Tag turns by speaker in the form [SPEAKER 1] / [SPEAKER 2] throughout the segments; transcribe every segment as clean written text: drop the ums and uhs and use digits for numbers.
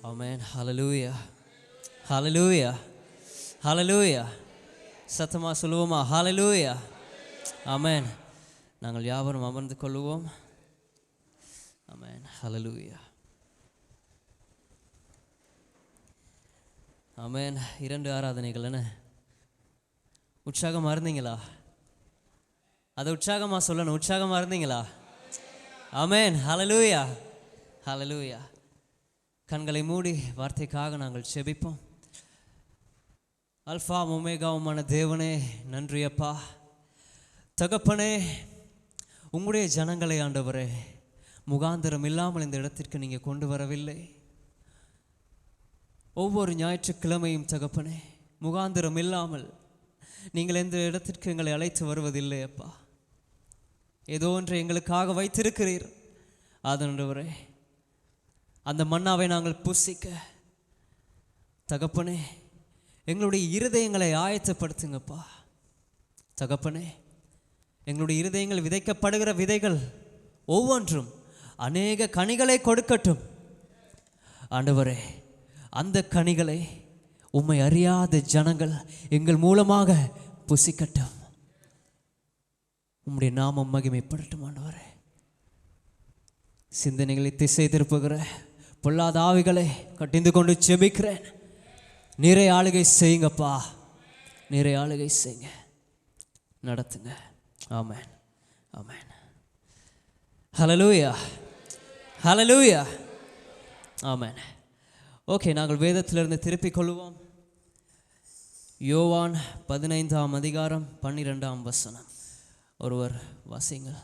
[SPEAKER 1] ஆமென். ஹல்லேலூயா, ஹல்லேலூயா, ஹல்லேலூயா. சத்தமாக சொல்லுவோமா? ஹல்லேலூயா, ஆமென். நாங்கள் யாவரும் அமர்ந்து கொள்ளுவோம். ஆமென். ஹல்லேலூயா, ஆமென். 2 ஆராதனைகள் என்ன உற்சாகமாக இருந்தீங்களா? அதை உற்சாகமாக சொல்லணும். உற்சாகமாக இருந்தீங்களா? ஆமென். ஹல்லேலூயா, ஹல்லேலூயா. கண்களை மூடி வார்த்தைக்காக நாங்கள் செபிப்போம். அல்ஃபா ஒமேகாவுமான தேவனே, நன்றி அப்பா. தகப்பனே, உங்களுடைய ஜனங்களை ஆண்டவரே முகாந்திரம் இல்லாமல் இந்த இடத்திற்கு நீங்கள் கொண்டு வரவில்லை. ஒவ்வொரு ஞாயிற்றுக்கிழமையும் தகப்பனே முகாந்திரம் இல்லாமல் நீங்கள் எந்த இடத்திற்கு எங்களை அழைத்து வருவதில்லை அப்பா. ஏதோ ஒன்றை எங்களுக்காக வைத்திருக்கிறீர். ஆண்டவரே, அந்த மன்னாவை நாங்கள் புசிக்க தகப்பனே எங்களுடைய இருதயங்களை ஆயத்தப்படுத்துங்கப்பா. தகப்பனே, எங்களுடைய இருதயங்கள் விதைக்கப்படுகிற விதைகள் ஒவ்வொன்றும் அநேக கனிகளை கொடுக்கட்டும். ஆண்டவரே, அந்த கனிகளை உம்மை அறியாத ஜனங்கள் எங்கள் மூலமாக புசிக்கட்டும். உம்முடைய நாமம் மகிமைப்படட்டும். ஆண்டவரே, சிந்தனைகளை திசை திருப்புகிற பொல்லாத ஆவிகளை கட்டிந்து கொண்டு செபிக்கிறேன். நிறைய ஆளுகை செய்யுங்கப்பா, நிறைய ஆளுகை செய்யுங்க, நடத்துங்க. ஆமென், ஆமென். ஹல்லேலூயா, ஹல்லேலூயா, ஆமென். ஓகே, நாங்கள் வேதத்திலிருந்து திருப்பிக் கொள்வோம். யோவான் 15ஆம் அதிகாரம் 12ஆம் வசனம். ஒருவர் வாசிங்கள்.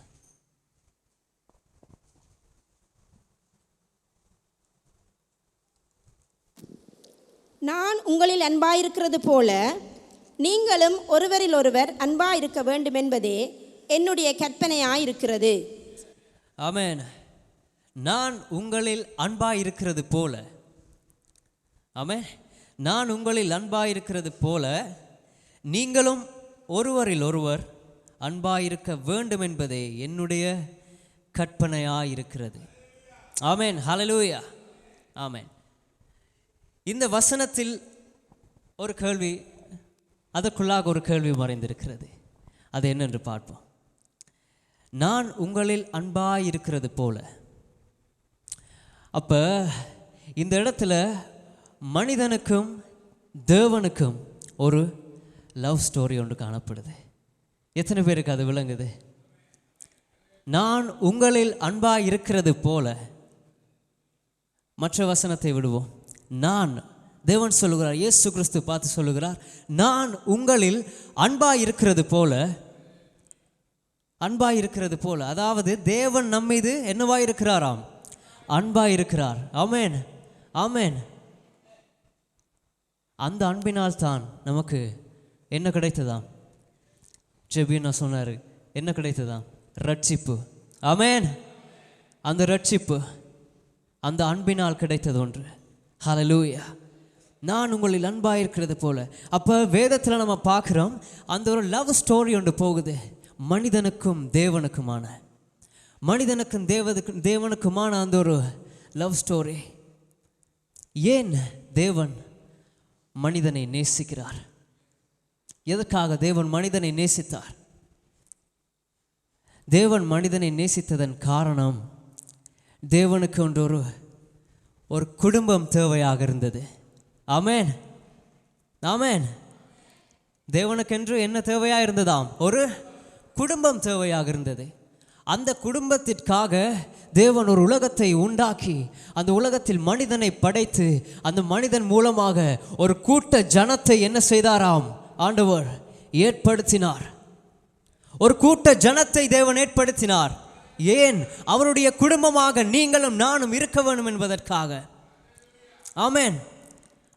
[SPEAKER 2] நான் உங்களில் அன்பாயிருக்கிறது போல நீங்களும் ஒருவரில் ஒருவர் அன்பாயிருக்க வேண்டும் என்பதே என்னுடைய கற்பனையாயிருக்கிறது.
[SPEAKER 1] ஆமென். நான் உங்களில் அன்பாயிருக்கிறது போல, ஆமென், நான் உங்களில் அன்பாயிருக்கிறது போல நீங்களும் ஒருவரில் ஒருவர் அன்பாயிருக்க வேண்டும் என்பதே என்னுடைய கற்பனையாயிருக்கிறது. ஆமென். ஹல்லேலூயா, ஆமென். இந்த வசனத்தில் ஒரு கேள்வி, அதற்குள்ளாக ஒரு கேள்வி மறைந்திருக்கிறது. அது என்னென்று பார்ப்போம். நான் உங்களில் அன்பாயிருக்கிறது போல. அப்போ இந்த இடத்துல மனிதனுக்கும் தேவனுக்கும் ஒரு லவ் ஸ்டோரி ஒன்று காணப்படுது. எத்தனை பேருக்கு அது விளங்குது? நான் உங்களில் அன்பாய் இருக்கிறது போல. மற்ற வசனத்தை விடுவோம். நான், தேவன் சொல்லுகிறார், இயேசு கிறிஸ்து பார்த்து சொல்லுகிறார், நான் உங்களில் அன்பாய் இருக்கிறது போல, அன்பாய் இருக்கிறது போல. அதாவது தேவன் நம்மீது என்னவாய் இருக்கிறாராம்? அன்பாய் இருக்கிறார். ஆமென், ஆமென். அந்த அன்பினால் தான் நமக்கு என்ன கிடைத்ததாம்? ஜெபினா சொன்னார், என்ன கிடைத்ததாம்? ரட்சிப்பு. ஆமென். அந்த ரட்சிப்பு அந்த அன்பினால் கிடைத்தது ஒன்று. ஹல்லேலூயா. நான் உங்களில் அன்பாயிருக்கிறது போல. அப்போ வேதத்தில் நம்ம பார்க்குறோம், அந்த ஒரு லவ் ஸ்டோரி ஒன்று போகுது. மனிதனுக்கும் தேவனுக்குமான, மனிதனுக்கும் தேவனுக்குமான அந்த ஒரு லவ் ஸ்டோரி. ஏன் தேவன் மனிதனை நேசிக்கிறார்? எதற்காக தேவன் மனிதனை நேசித்தார்? தேவன் மனிதனை நேசித்ததன் காரணம், தேவனுக்கு ஒன்று ஒரு குடும்பம் தேவையாக இருந்தது. ஆமென், ஆமென். தேவனுக்கென்று என்ன தேவையாக இருந்ததாம்? ஒரு குடும்பம் தேவையாக இருந்தது. அந்த குடும்பத்திற்காக தேவன் ஒரு உலகத்தை உண்டாக்கி அந்த உலகத்தில் மனிதனை படைத்து அந்த மனிதன் மூலமாக ஒரு கூட்ட ஜனத்தை என்ன செய்தாராம்? ஆண்டவர் ஏற்படுத்தினார். ஒரு கூட்ட ஜனத்தை தேவன் ஏற்படுத்தினார். ஏன்? அவருடைய குடும்பமாக நீங்களும் நானும் இருக்க வேண்டும் என்பதற்காக. ஆமென்.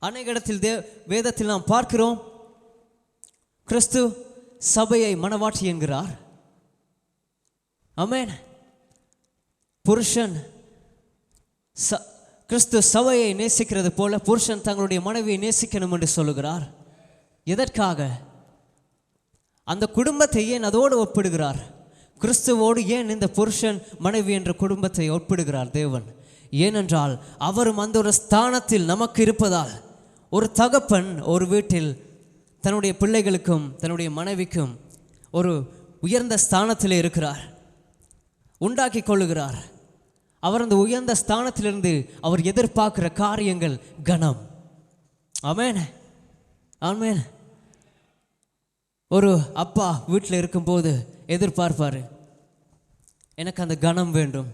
[SPEAKER 1] அநேக இடத்தில் வேதத்தில் நாம் பார்க்கிறோம், கிறிஸ்து சபையை மணவாட்டி என்கிறார். ஆமென். புருஷன் கிறிஸ்து சபையை நேசிக்கிறது போல புருஷன் தங்களுடைய மனைவியை நேசிக்கணும் என்று சொல்லுகிறார். எதற்காக? அந்த குடும்பத்தை ஏன் அதோடு ஒப்பிடுகிறார்? கிறிஸ்துவோடு ஏன் இந்த புருஷன் மனைவி என்ற குடும்பத்தை ஒப்பிடுகிறார் தேவன்? ஏனென்றால் அவரும் அந்த ஒரு ஸ்தானத்தில் நமக்கு இருப்பதால், ஒரு தகப்பன் ஒரு வீட்டில் தன்னுடைய பிள்ளைகளுக்கும் தன்னுடைய மனைவிக்கும் ஒரு உயர்ந்த ஸ்தானத்தில் இருக்கிறார், உண்டாக்கி கொள்ளுகிறார். அவர் அந்த உயர்ந்த ஸ்தானத்திலிருந்து அவர் எதிர்பார்க்கிற காரியங்கள் கனம். ஆமென், ஆமென். ஒரு அப்பா வீட்டில் இருக்கும்போது எதிர்பார்ப்பார், எனக்கு அந்த கனம் வேண்டும்,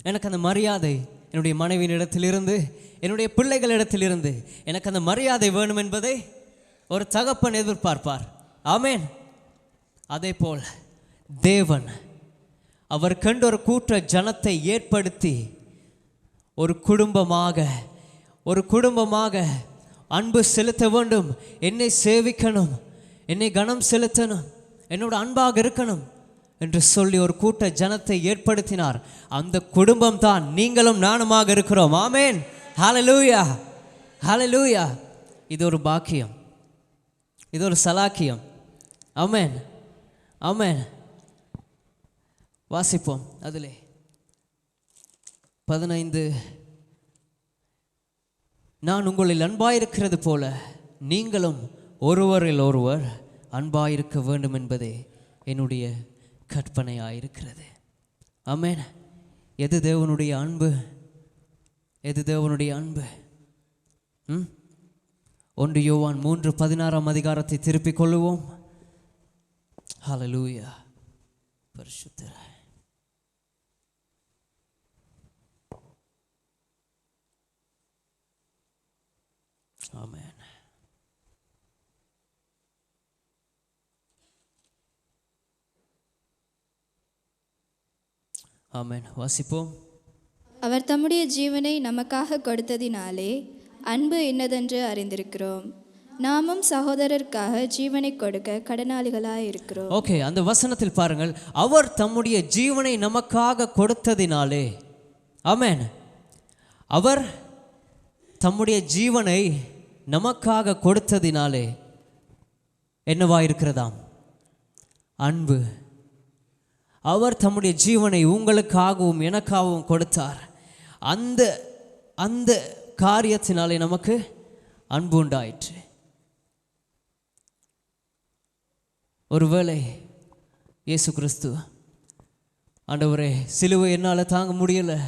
[SPEAKER 1] எனக்கு அந்த மரியாதை என்னுடைய மனைவியின் இடத்திலிருந்து, என்னுடைய பிள்ளைகளிடத்திலிருந்து எனக்கு அந்த மரியாதை வேணும் என்பதை ஒரு தகப்பன் எதிர்பார்ப்பார். ஆமென். அதே போல் தேவன் அவர் கண்டு ஒரு கூட்ட ஜனத்தை ஏற்படுத்தி ஒரு குடும்பமாக அன்பு செலுத்த வேண்டும், என்னை சேவிக்கணும், என்னை கனம் செலுத்தணும், என்னோட அன்பாக இருக்கணும் என்று சொல்லி ஒரு கூட்ட ஜனத்தை ஏற்படுத்தினார். அந்த குடும்பம் தான் நீங்களும் நானுமாக இருக்கிறோம். ஆமென், ஹல்லேலூயா, ஹல்லேலூயா. இது ஒரு பாக்கியம், இது ஒரு சலாக்கியம். ஆமென், ஆமென். வாசிப்போம். அதிலே 15, நான் உங்களில் அன்பாயிருக்கிறது போல நீங்களும் ஒருவரில் ஒருவர் அன்பாயிருக்க வேண்டும் என்பதே என்னுடைய கற்பனையாயிருக்கிறது. ஆமென். எது தேவனுடைய அன்பு? எது தேவனுடைய அன்பு? 1 யோவான் 3:16 அதிகாரத்தை திருப்பிக் கொள்ளுவோம். ஹல்லேலூயா. பரிசுத்தர். ஆமென். ஆமென். வாசிப்போம்.
[SPEAKER 3] அவர் தம்முடைய ஜீவனை நமக்காக கொடுத்ததினாலே அன்பு என்னதென்று அறிந்திருக்கிறோம். நாமும் சகோதரருக்காக ஜீவனை கொடுக்க கடனாளிகளாய் இருக்கிறோம்.
[SPEAKER 1] ஓகே, அந்த வசனத்தில் பாருங்கள், அவர் தம்முடைய ஜீவனை நமக்காக கொடுத்ததினாலே. ஆமென். அவர் தம்முடைய ஜீவனை நமக்காக கொடுத்ததினாலே என்னவாயிருக்கிறதாம்? அன்பு. அவர் தம்முடைய ஜீவனை உங்களுக்காகவும் எனக்காகவும் கொடுத்தார். அந்த காரியத்தினாலே நமக்கு அன்பு உண்டாயிற்று. ஒருவேளை இயேசு கிறிஸ்து, ஆண்டவரே சிலுவை என்னால் தாங்க முடியலை,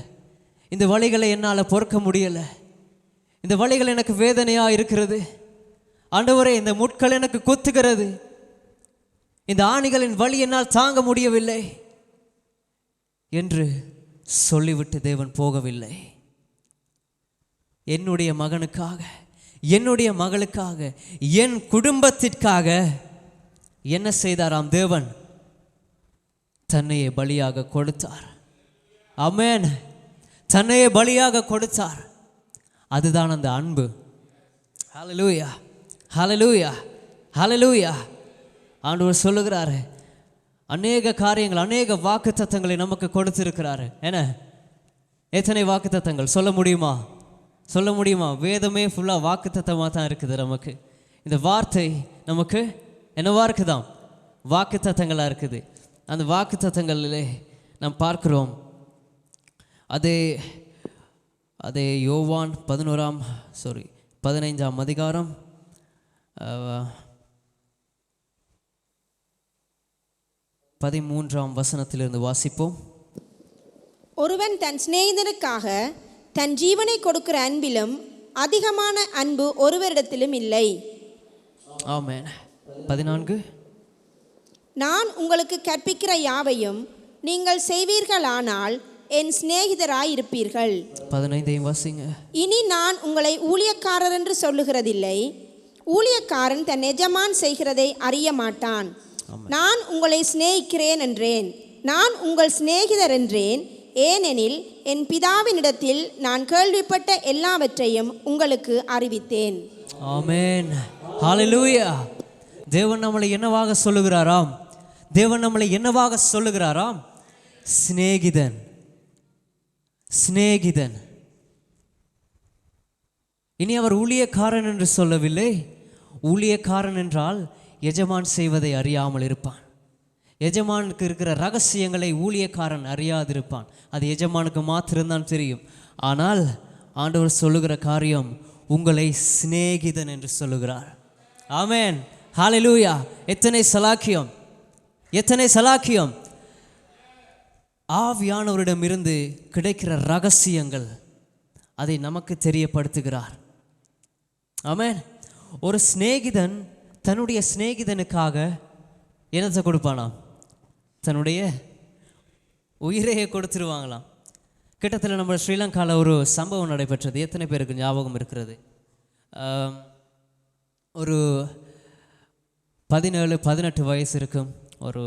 [SPEAKER 1] இந்த வலிகளை என்னால் பொறுக்க முடியலை, இந்த வலிகள் எனக்கு வேதனையாக இருக்கிறது, ஆண்டவரே இந்த முட்கள் எனக்கு குத்துகிறது, இந்த ஆணிகளின் வலி என்னால் தாங்க முடியவில்லை என்று சொல்லிவிட்டு தேவன் போகவில்லை. என்னுடைய மகனுக்காக, என்னுடைய மகளுக்காக, என் குடும்பத்திற்காக என்ன செய்தாராம்? தேவன் தன்னையே பலியாக கொடுத்தார். ஆமென். தன்னையே பலியாக கொடுத்தார். அதுதான் அந்த அன்பு. ஹல்லேலூயா, ஹல்லேலூயா, ஹல்லேலூயா. ஆண்டவர் சொல்லுகிறார், அநேக காரியங்கள், அநேக வாக்குத்தத்தங்களை நமக்கு கொடுத்திருக்கிறாரு. என்ன, எத்தனை வாக்குத்தத்தங்கள் சொல்ல முடியுமா? சொல்ல முடியுமா? வேதமே ஃபுல்லாக வாக்குத்தத்தமாக தான் இருக்குது. நமக்கு இந்த வார்த்தை நமக்கு என்னவா இருக்குதாம்? வாக்குத்தத்தங்களாக இருக்குது. அந்த வாக்குத்தத்தங்களிலே நாம் பார்க்கிறோம். அதே யோவான் 15 அதிகாரம் 13 வசனத்திலிருந்து வாசிப்போம்.
[SPEAKER 2] ஒருவன் தன் சிநேகிதனுக்காக தன் ஜீவனை கொடுக்கிற அன்பிலும் அதிகமான அன்பு ஒருவரிடத்திலும் இல்லை.
[SPEAKER 1] ஆமென். 14,
[SPEAKER 2] நான் உங்களுக்கு கற்பிக்கிற யாவையும் நீங்கள் செய்வீர்களானால் என் சிநேகிதராய் இருப்பீர்கள்.
[SPEAKER 1] 15 வாசிங்க.
[SPEAKER 2] இனி நான் உங்களை ஊழியக்காரர் என்று சொல்லுகிறதில்லை, ஊழியக்காரன் தன் எஜமான் செய்கிறதை அறிய மாட்டான். நான் உங்களை சிநேகிக்கிறேன் என்றேன், நான் உங்கள் சிநேகிதர் என்றேன், ஏனெனில் என் பிதாவினிடத்தில் நான் கேள்விப்பட்ட எல்லாவற்றையும் உங்களுக்கு அறிவித்தேன்.
[SPEAKER 1] ஆமென். ஹல்லேலூயா. தேவன் நம்மளை என்னவாக சொல்லுகிறாராம்? தேவன் நம்மளை என்னவாக சொல்லுகிறாராம்? சிநேகிதன், சிநேகிதன். இனி அவர் ஊழியக்காரன் என்று சொல்லவில்லை. ஊழியக்காரன் என்றால் எஜமான் செய்வதை அறியாமல் இருப்பான். எஜமானுக்கு இருக்கிற ரகசியங்களை ஊழியக்காரன் அறியாதிருப்பான். அது எஜமானுக்கு மாத்திரம்தான் தெரியும். ஆனால் ஆண்டவர் சொல்லுகிற காரியம் உங்களை சிநேகிதன் என்று சொல்லுகிறார். ஆமென், ஹல்லேலூயா. எத்தனை சலாக்கியம், எத்தனை சலாக்கியம். ஆவியானவரிடமிருந்து கிடைக்கிற ரகசியங்கள் அதை நமக்கு தெரியப்படுத்துகிறார். ஆமென். ஒரு சிநேகிதன் தன்னுடைய சிநேகிதனுக்காக என்னத்தை கொடுப்பானாம்? தன்னுடைய உயிரையே கொடுத்துருவாங்களாம். கிட்டத்தட்ட நம்ம ஸ்ரீலங்காவில் ஒரு சம்பவம் நடைபெற்றது. எத்தனை பேருக்கு ஞாபகம் இருக்கிறது? ஒரு 17-18 வயசு இருக்கும் ஒரு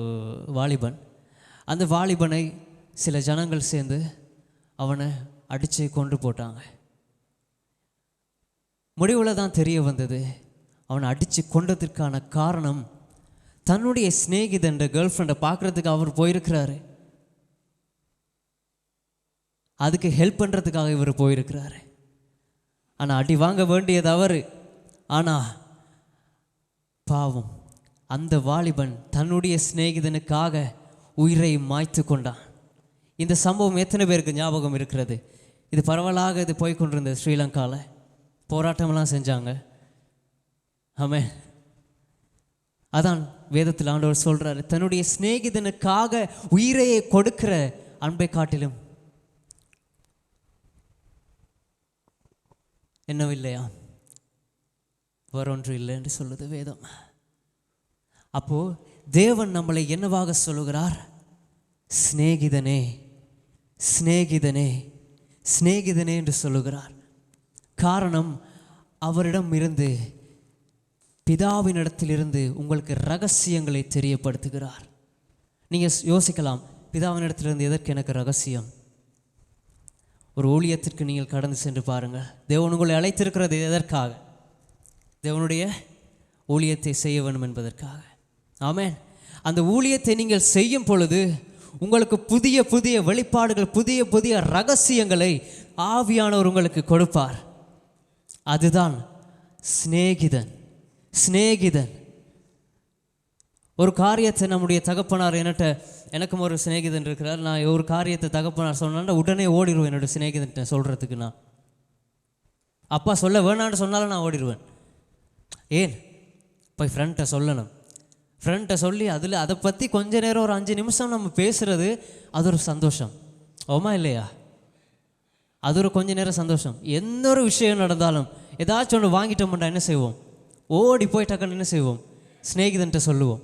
[SPEAKER 1] வாலிபன். அந்த வாலிபனை சில ஜனங்கள் சேர்ந்து அவனை அடித்து கொண்டு போட்டாங்க. முடிவில் தான் தெரிய வந்தது, அவனை அடித்து கொண்டதற்கான காரணம் தன்னுடைய சிநேகிதன் கேர்ள் ஃப்ரெண்டை பார்க்குறதுக்கு அவர் போயிருக்கிறாரு. அதுக்கு ஹெல்ப் பண்ணுறதுக்காக இவர் போயிருக்கிறாரு. ஆனால் அடி வாங்க வேண்டியது அவர். ஆனால் பாவம், அந்த வாலிபன் தன்னுடைய சிநேகிதனுக்காக உயிரை மாய்த்து கொண்டான். இந்த சம்பவம் எத்தனை பேருக்கு ஞாபகம் இருக்கிறது? இது பரவலாக இது போய்கொண்டிருந்தது. ஸ்ரீலங்காவில் போராட்டமெல்லாம் செஞ்சாங்க. ஆமென். அதான் வேதத்தில் ஆண்டவர் சொல்கிறாரு, தன்னுடைய சிநேகிதனுக்காக உயிரையை கொடுக்கிற அன்பை காட்டிலும் என்னவில்லையா வேறொன்று இல்லை என்று சொல்லுது வேதம். அப்போ தேவன் நம்மளை என்னவாக சொல்லுகிறார்? சிநேகிதனே, சிநேகிதனே, சிநேகிதனே என்று சொல்லுகிறார். காரணம், அவரிடம் இருந்து, பிதாவினிடத்திலிருந்து உங்களுக்கு ரகசியங்களை தெரியப்படுத்துகிறார். நீங்கள் யோசிக்கலாம், பிதாவினிடத்திலிருந்து எதற்கு எனக்கு ரகசியம்? ஒரு ஊழியத்திற்கு நீங்கள் கடந்து சென்று பாருங்கள். தேவன் உங்களை அழைத்திருக்கிறது எதற்காக? தேவனுடைய ஊழியத்தை செய்ய வேண்டும் என்பதற்காக. ஆமென். அந்த ஊழியத்தை நீங்கள் செய்யும் பொழுது உங்களுக்கு புதிய புதிய வெளிப்பாடுகள், புதிய புதிய ரகசியங்களை ஆவியானவர் உங்களுக்கு கொடுப்பார். அதுதான் சிநேகிதன். சிநேகிதன் ஒரு காரியத்தை நம்முடைய தகப்பனார் எனக்கும் ஒரு சிநேகிதன் இருக்கிறார். நான் ஒரு காரியத்தை தகப்பனார் சொன்னா உடனே ஓடிடுவேன் என்னோடய சிநேகிதன் சொல்கிறதுக்கு. நான் அப்பா சொல்ல வேணான்னு சொன்னாலும் நான் ஓடிடுவேன். ஏன்? போய் ஃப்ரெண்ட்டை சொல்லணும். ஃப்ரெண்ட்டை சொல்லி அதை பற்றி கொஞ்ச நேரம் ஒரு 5 நிமிஷம் நம்ம பேசுகிறது, அது ஒரு சந்தோஷம். ஓமா இல்லையா? அது ஒரு கொஞ்ச நேரம் சந்தோஷம். எந்த ஒரு விஷயம் நடந்தாலும் ஏதாச்சும் ஒன்று வாங்கிட்டோம்னா என்ன செய்வோம்? ஓடி போய் டக்குன்னு என்ன செய்வோம்? சிநேகிதன்ட்ட சொல்லுவோம்.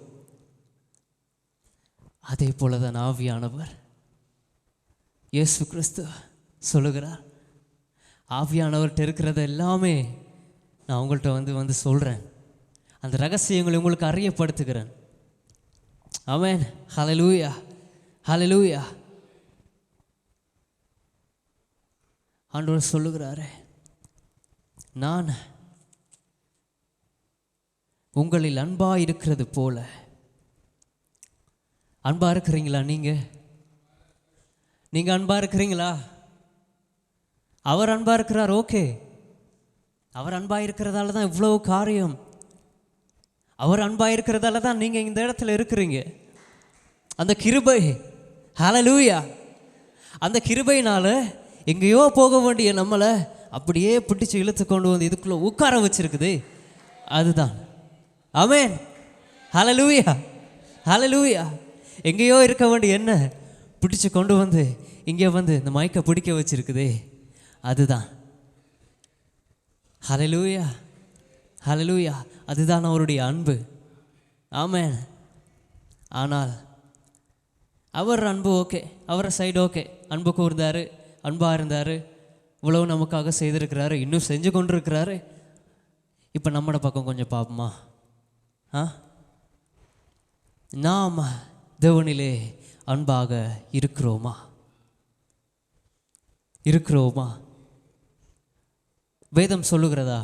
[SPEAKER 1] அதே போல தான் ஆவியானவர், இயேசு கிறிஸ்து சொல்லுகிறார், ஆவியானவர்கிட்ட இருக்கிறத எல்லாமே நான் உங்கள்கிட்ட வந்து சொல்கிறேன். அந்த ரகசியங்களை உங்களுக்கு அறியப்படுத்துகிறேன். ஆமென். ஹல்லேலூயா, ஹல்லேலூயா. ஆண்டவர் சொல்லுகிறாரே, நான் உங்களில் அன்பாக இருக்கிறது போல. அன்பாக இருக்கிறீங்களா? நீங்கள் அன்பாக இருக்கிறீங்களா? அவர் அன்பாக இருக்கிறார். ஓகே, அவர் அன்பாக இருக்கிறதால தான் இவ்வளோ காரியம். அவர் அன்பாக இருக்கிறதால தான் நீங்கள் இந்த இடத்துல இருக்கிறீங்க. அந்த கிருபை, ஹல்லேலூயா, அந்த கிருபையினால் எங்கேயோ போக வேண்டிய நம்மளை அப்படியே பிடிச்சு இழுத்து கொண்டு வந்து இதுக்குள்ளே உட்கார வச்சிருக்குது. அதுதான். ஆமென். ஹல்லேலூயா, ஹல்லேலூயா. எங்கேயோ இருக்க வேண்டிய என்ன பிடிச்சு கொண்டு வந்து இங்கே வந்து இந்த மைக்கை பிடிக்க வச்சிருக்குதே, அதுதான். ஹல்லேலூயா, ஹல்லேலூயா. அதுதான் அவருடைய அன்பு. ஆமென். ஆனால் அவர் அன்பு ஓகே, அவர் சைடு ஓகே, அன்பு கூர்ந்தார், அன்பாக இருந்தார், இவ்வளவு நமக்காக செய்திருக்கிறாரு, இன்னும் செஞ்சு கொண்டு இருக்கிறாரு. இப்போ நம்மளோட பக்கம் கொஞ்சம் பார்ப்போமா? நாம் தேவனிலே அன்பாக இருக்கிறோமா? இருக்கிறோமா? வேதம் சொல்லுகிறதா,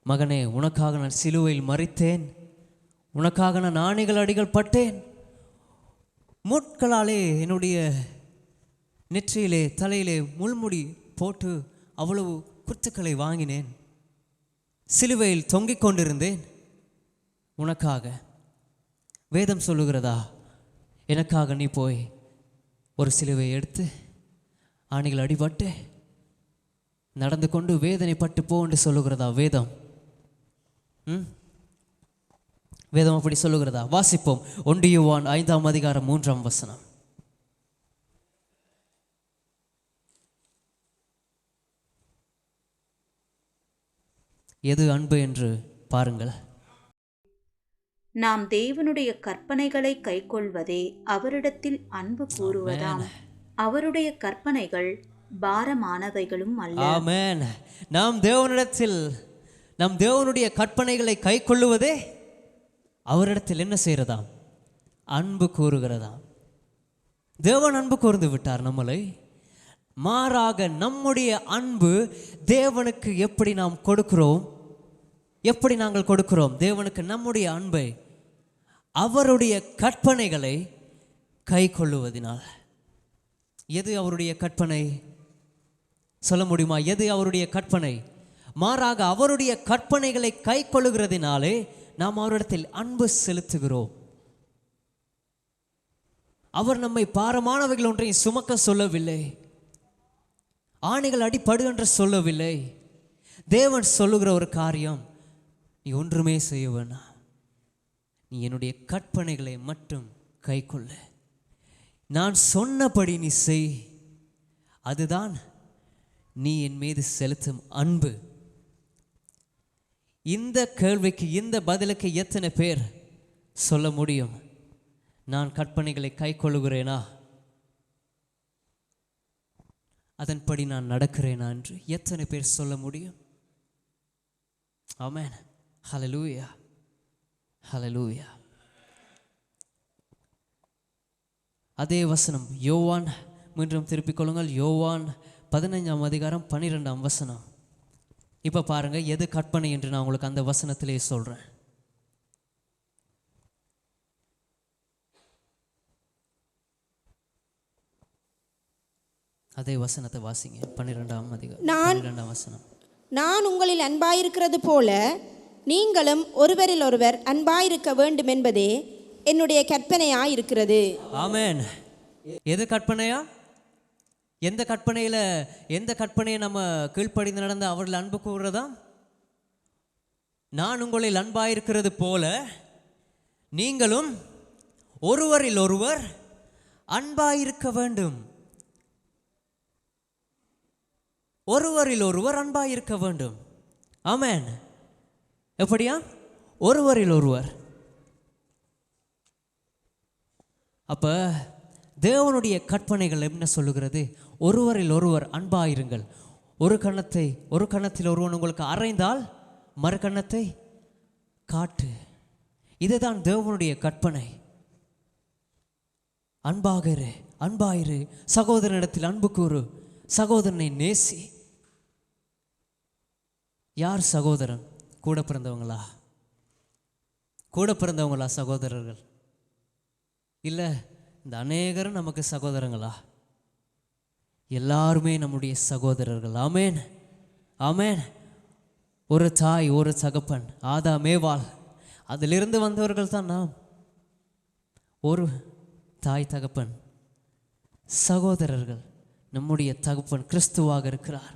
[SPEAKER 1] மகனே உனக்காக நான் சிலுவையில் மரித்தேன், உனக்காக நான் ஆணைகள் அடிகள் பட்டேன், முட்களாலே என்னுடைய நெற்றியிலே தலையிலே முள்முடி போட்டு அவ்வளவு குத்துக்களை வாங்கினேன், சிலுவையில் தொங்கிக் கொண்டிருந்தேன் உனக்காக. வேதம் சொல்லுகிறதா, எனக்காக நீ போய் ஒரு சிலுவை எடுத்து ஆணிகள் அடிபட்டு நடந்து கொண்டு வேதனைப்பட்டு போ என்று சொல்லுகிறதா வேதம்? வேதம் அப்படி சொல்லுகிறதா? வாசிப்போம். 1 யோவான் 5:3. எது அன்பு என்று பாருங்கள்.
[SPEAKER 4] நாம் தேவனுடைய கற்பனைகளை கைக்கொள்வதே அவரிடத்தில் அன்பு கூறுவதாம். அவருடைய கற்பனைகள் பாரமானவைகளும் அல்ல.
[SPEAKER 1] ஆமென். நாம் தேவனுடைய கற்பனைகளை கைக்கொள்ளுவதே அவரிடத்தில் என்ன செய்கிறதாம்? அன்பு கூறுகிறதாம். தேவன் அன்பு கூர்ந்து விட்டார் நம்மளை. மாறாக நம்முடைய அன்பு தேவனுக்கு எப்படி நாம் கொடுக்கிறோம், எப்படி நாங்கள் கொடுக்கிறோம் தேவனுக்கு நம்முடைய அன்பை? அவருடைய கற்பனைகளை கை கொள்ளுவதினால். எது அவருடைய கற்பனை? சொல்ல முடியுமா? எது அவருடைய கற்பனை? மாறாக அவருடைய கற்பனைகளை கை கொள்ளுகிறதினாலே நாம் அவரிடத்தில் அன்பு செலுத்துகிறோம். அவர் நம்மை பாரமானவைகள் ஒன்றையும் சுமக்க சொல்லவில்லை, ஆணைகள் அடிப்படு என்று சொல்லவில்லை. தேவன் சொல்லுகிற ஒரு காரியம், நீ ஒன்றுமே செய்ய வேணாம், நீ என்னுடைய கற்பனைகளை மட்டும் கை கொள்ள, நான் சொன்னபடி நீ செய், அதுதான் நீ என் மீது செலுத்தும் அன்பு. இந்த கேள்விக்கு, இந்த பதிலுக்கு எத்தனை பேர் சொல்ல முடியும்? நான் கற்பனைகளை கை கொள்ளுகிறேனா, அதன்படி நான் நடக்கிறேனா என்று எத்தனை பேர் சொல்ல முடியும்? ஆமென். ஹல்லேலூயா, ஹல்லேலூயா. அதே வசனம் யோவான், மீண்டும் திருப்பிக் கொள்ளுங்கள், யோவான் 15:12. இப்போ பாருங்க, எது கற்பனை என்று நான் உங்களுக்கு அந்த வசனத்திலே சொல்றேன். அதே வசனத்தை வாசிங்க. 12:12.
[SPEAKER 2] நான் உங்களில் அன்பாயிருக்கிறது போல நீங்களும் ஒருவரில் ஒருவர் அன்பாயிருக்க வேண்டும் என்பதே என்னுடைய கற்பனையாயிருக்கிறது.
[SPEAKER 1] ஆமென். எது கற்பனையா? எந்த கற்பனையை நம்ம கீழ்ப்படிந்து நடந்த அவர்கள் அன்பு கூறுறதா? நான் உங்களில் அன்பாயிருக்கிறது போல நீங்களும் ஒருவரில் ஒருவர் அன்பாயிருக்க வேண்டும். ஒருவரில் ஒருவர் அன்பாயிருக்க வேண்டும். ஆமென். எப்படியா? ஒருவரில் ஒருவர். அப்ப தேவனுடைய கற்பனைகள் என்ன சொல்லுகிறது? ஒருவரில் ஒருவர் அன்பாயிருங்கள். ஒரு கன்னத்தில் ஒருவன் உங்களுக்கு அறைந்தால் மறு கன்னத்தை காட்டு. இதுதான் தேவனுடைய கற்பனை. அன்பாயிரு, சகோதரனிடத்தில் அன்பு கூறு, சகோதரனை நேசி. யார் சகோதரன்? கூட பிறந்தவங்களா சகோதரர்கள்? இல்லை, இந்த அநேகரும் நமக்கு சகோதரங்களா? எல்லாருமே நம்முடைய சகோதரர்கள். ஆமேன், ஆமேன். ஒரு தாய், ஒரு தகப்பன், ஆதாம் ஏவாள், அதிலிருந்து வந்தவர்கள் தான் நாம். ஒரு தாய் தகப்பன், சகோதரர்கள். நம்முடைய தகப்பன் கிறிஸ்துவாக இருக்கிறார்.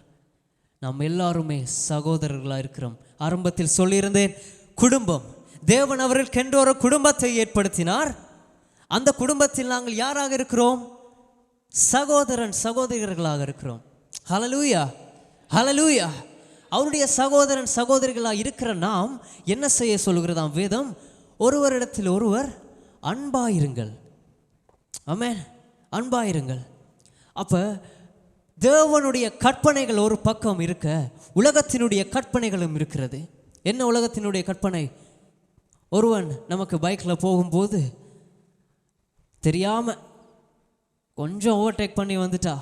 [SPEAKER 1] நாம் எல்லாருமே சகோதரர்களாக இருக்கிறோம். ஆரம்பத்தில் சொல்லியிருந்தேன், குடும்பம். தேவன் அவர்களுக்கென்று ஒரு குடும்பத்தை ஏற்படுத்தினார். அந்த குடும்பத்தில் நாங்கள் யாராக இருக்கிறோம்? சகோதரர்களாக இருக்கிறோம். ஹல்லேலூயா, ஹல்லேலூயா. அவருடைய சகோதரிகளாக இருக்கிற நாம் என்ன செய்ய சொல்கிறதாம் வேதம்? ஒருவரிடத்தில் ஒருவர் அன்பாயிருங்கள். ஆமென், அன்பாயிருங்கள். அப்போ தேவனுடைய கற்பனைகள் ஒரு பக்கம் இருக்க, உலகத்தினுடைய கற்பனைகளும் இருக்கிறது. என்ன உலகத்தினுடைய கற்பனை? ஒருவன் நமக்கு பைக்கில் போகும்போது தெரியாமல் கொஞ்சம் ஓவர்டேக் பண்ணி வந்துட்டா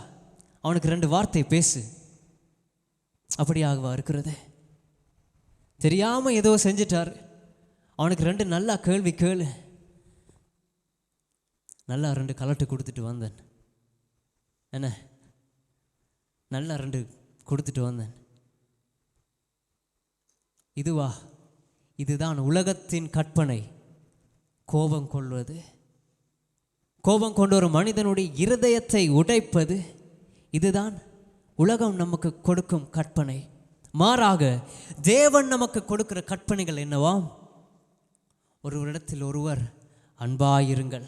[SPEAKER 1] அவனுக்கு 2 வார்த்தை பேசு, அப்படியாகவா இருக்கிறது? தெரியாமல் ஏதோ செஞ்சிட்டார், அவனுக்கு 2 நல்லா கேள்வி கேளு. நல்லா 2 கலட்டு கொடுத்துட்டு வந்தேன், என்ன நல்லா 2 கொடுத்துட்டு வந்தேன். இதுதான் உலகத்தின் கற்பனை. கோபம் கொள்வது, கோபம் கொண்டு ஒரு மனிதனுடைய இருதயத்தை உடைப்பது, இதுதான் உலகம் நமக்கு கொடுக்கும் கற்பனை. மாறாக தேவன் நமக்கு கொடுக்கிற கற்பனைகள் என்னவாம்? ஒருவரிடத்தில் ஒருவர் அன்பாயிருங்கள்,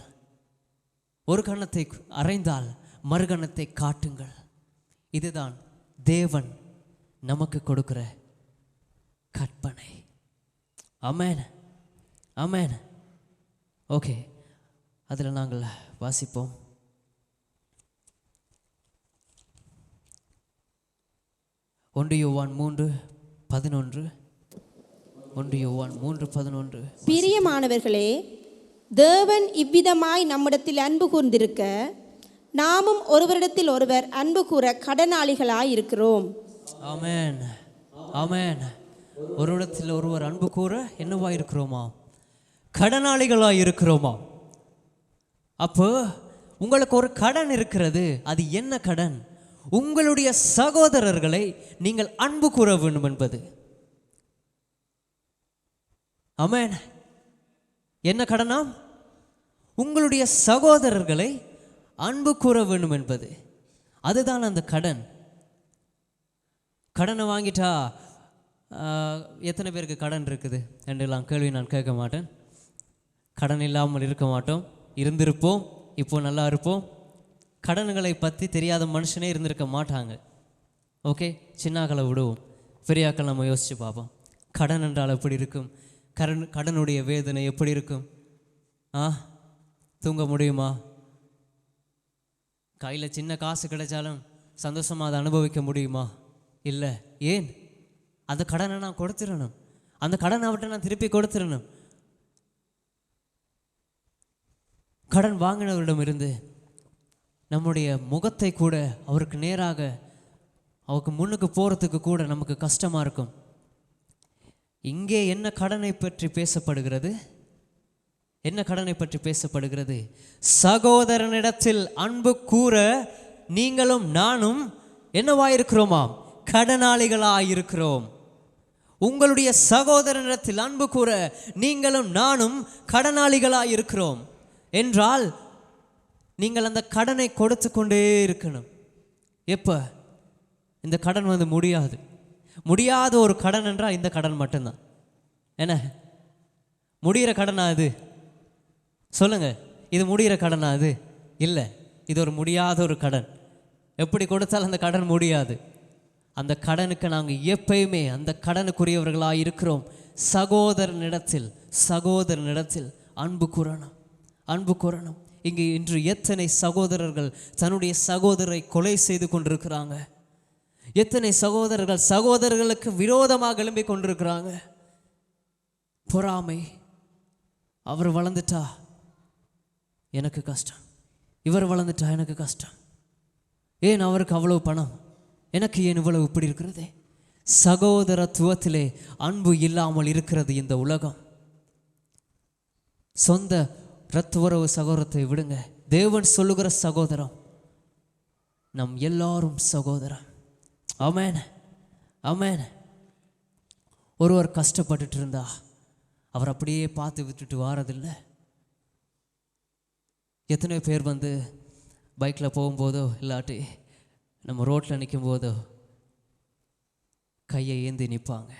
[SPEAKER 1] ஒரு கன்னத்தை அறைந்தால் மறுகன்னத்தை காட்டுங்கள். இதுதான் தேவன் நமக்கு கொடுக்கிற கற்பனை. ஆமென், ஆமென். ஓகே, அதில் நாங்கள் வாசிப்போம். யோவான் 3:11. யோவான் 3:11.
[SPEAKER 2] பிரியமானவர்களே, தேவன் இவ்விதமாய் நம்மிடத்தில் அன்பு கூர்ந்திருக்க நாமும் ஒருவரிடத்தில் ஒருவர் அன்பு கூற கடனாளிகளாய் இருக்கிறோம்.
[SPEAKER 1] ஆமென், ஆமென். ஒருவரிடத்தில் ஒருவர் அன்பு கூற என்னவா இருக்கிறோமா? கடனாளிகளாய் இருக்கிறோமா? அப்போ உங்களுக்கு ஒரு கடன் இருக்கிறது. அது என்ன கடன்? உங்களுடைய சகோதரர்களை நீங்கள் அன்பு கூற வேண்டும் என்பது. ஆமென். என்ன கடனாம்? உங்களுடைய சகோதரர்களை அன்பு கூற வேண்டும் என்பது. அதுதான் அந்த கடன். கடனை வாங்கிட்டா எத்தனை பேருக்கு கடன் இருக்குது என்றெல்லாம் கேள்வி நான் கேட்க மாட்டேன். கடன் இல்லாமல் இருக்க மாட்டோம், இருந்திருப்போம், இப்போ நல்லா இருப்போம். கடன்களை பற்றி தெரியாத மனுஷனே இருந்திருக்க மாட்டாங்க. ஓகே, சின்னாக்களை விடுவோம், பெரியாக்கள் நம்ம யோசித்து பார்ப்போம். கடன் என்றால் எப்படி இருக்கும்? கடனுடைய வேதனை எப்படி இருக்கும்? தூங்க முடியுமா? கையில் சின்ன காசு கிடைச்சாலும் சந்தோஷமாக அதை அனுபவிக்க முடியுமா? இல்லை. ஏன்? அந்த கடனை நான் கொடுத்துடணும், அந்த கடனை அவர்கிட்ட நான் திருப்பி கொடுத்துடணும். கடன் வாங்கினவரிடம் இருந்து நம்முடைய முகத்தை கூட அவருக்கு நேராக அவருக்கு முன்னுக்கு போகிறதுக்கு கூட நமக்கு கஷ்டமாக இருக்கும். இங்கே என்ன கடனை பற்றி பேசப்படுகிறது? என்ன கடனை பற்றி பேசப்படுகிறது? சகோதரனிடத்தில் அன்பு கூற நீங்களும் நானும் என்னவாயிருக்கிறோமாம்? கடனாளிகளாயிருக்கிறோம். உங்களுடைய சகோதரனிடத்தில் அன்பு கூற நீங்களும் நானும் கடனாளிகளாயிருக்கிறோம் என்றால் நீங்கள் அந்த கடனை கொடுத்து கொண்டே இருக்கணும். எப்போ? இந்த கடன் முடியாத ஒரு கடன் என்றால் இந்த கடன் மட்டும்தான். என்ன முடிகிற கடனா அது? சொல்லுங்க, இது முடிகிற கடனா அது? இல்லை, இது ஒரு முடியாத ஒரு கடன். எப்படி கொடுத்தாலும் அந்த கடன் முடியாது. அந்த கடனுக்கு நாங்கள் எப்பயுமே அந்த கடனுக்குரியவர்களாக இருக்கிறோம். சகோதரனிடத்தில் அன்பு கூறணும். இங்கே இன்று எத்தனை சகோதரர்கள் தன்னுடைய சகோதரரை கொலை செய்து கொண்டிருக்கிறாங்க. எத்தனை சகோதரர்களுக்கு விரோதமாக எழும்பிக் கொண்டிருக்கிறாங்க. பொறாமை. அவர் வளர்ந்துட்டா எனக்கு கஷ்டம், இவர் வளர்ந்துட்டா எனக்கு கஷ்டம். ஏன் அவருக்கு அவ்வளவு பணம், எனக்கு ஏன் இவ்வளவு இப்படி இருக்கிறதே? சகோதரத்துவத்திலே அன்பு இல்லாமல் இருக்கிறது இந்த உலகம். சொந்த இரத்த உறவு சகோதரத்தை விடுங்க, தேவன் சொல்லுகிற சகோதரம், நம் எல்லாரும் சகோதரம். ஆமென், ஆமென். ஒருவர் கஷ்டப்பட்டுட்டு இருந்தா அவர் அப்படியே பார்த்து விட்டுட்டு வாரதில்லை. எத்தனை பேர் பைக்கில் போகும்போதோ இல்லாட்டி நம்ம ரோட்டில் நிற்கும் போதோ கையை ஏந்தி நிற்பாங்க,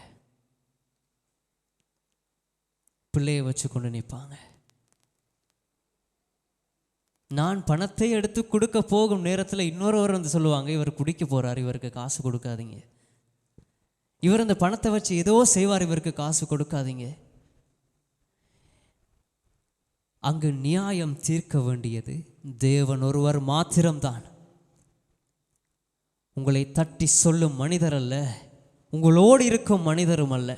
[SPEAKER 1] பிள்ளையை வச்சு கொண்டு நிற்பாங்க. நான் பணத்தை எடுத்து கொடுக்க போகும் நேரத்தில் இன்னொருவர் சொல்லுவாங்க, இவர் குடிக்க போகிறார், இவருக்கு காசு கொடுக்காதீங்க. இவர் இந்த பணத்தை வச்சு ஏதோ செய்வார், இவருக்கு காசு கொடுக்காதீங்க. அங்கு நியாயம் தீர்க்க வேண்டியது தேவன் ஒருவர் மாத்திரம்தான். உங்களை தட்டி சொல்லும் மனிதர் அல்ல, உங்களோடு இருக்கும் மனிதரும் அல்ல.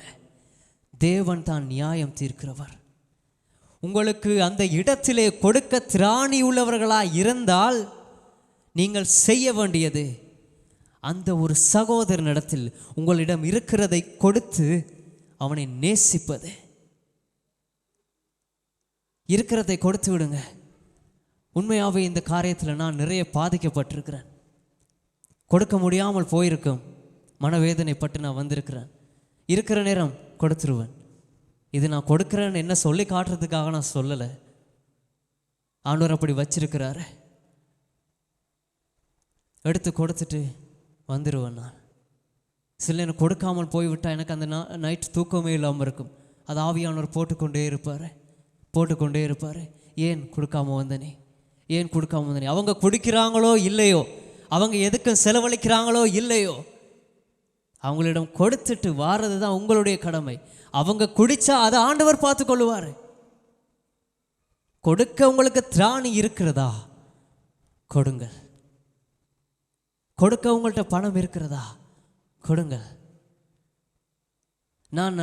[SPEAKER 1] தேவன் தான் நியாயம் தீர்க்கிறவர். உங்களுக்கு அந்த இடத்திலே கொடுக்க திராணி உள்ளவர்களாய் இருந்தால் நீங்கள் செய்ய வேண்டியது அந்த ஒரு சகோதரனிடத்தில் உங்களிடம் இருக்கிறதை கொடுத்து அவனை நேசிப்பது. இருக்கிறதை கொடுத்து விடுங்க. உண்மையாகவே இந்த காரியத்தில் நான் நிறைய பாதிக்கப்பட்டிருக்கிறேன். கொடுக்க முடியாமல் போயிருக்கும், மனவேதனைப்பட்டு நான் வந்திருக்கிறேன். இருக்கிற நேரம் கொடுத்துருவேன். இது நான் கொடுக்குறேன்னு என்ன சொல்லி காட்டுறதுக்காக நான் சொல்லலை, ஆண்டவர் அப்படி வச்சிருக்கிறாரு. எடுத்து கொடுத்துட்டு வந்துடுவேன் நான். சில எனக்கு கொடுக்காமல் போய்விட்டால் எனக்கு அந்த நைட் தூக்கமே இல்லாமல் இருக்கும். அது ஆவியானவர் போட்டுக்கொண்டே இருப்பார். ஏன் கொடுக்காம வந்தனே, ஏன் கொடுக்காம வந்தனே. அவங்க குடிக்கிறாங்களோ இல்லையோ, அவங்க எதுக்கு செலவழிக்கிறாங்களோ இல்லையோ, அவங்களிடம் கொடுத்துட்டு வாரது தான் உங்களுடைய கடமை. அவங்க குடித்தா அதை ஆண்டவர் பார்த்து கொள்ளுவார். கொடுக்க உங்களுக்கு திராணி இருக்கிறதா, கொடுங்கள். கொடுக்க உங்கள்கிட்ட பணம் இருக்கிறதா, கொடுங்க. நான்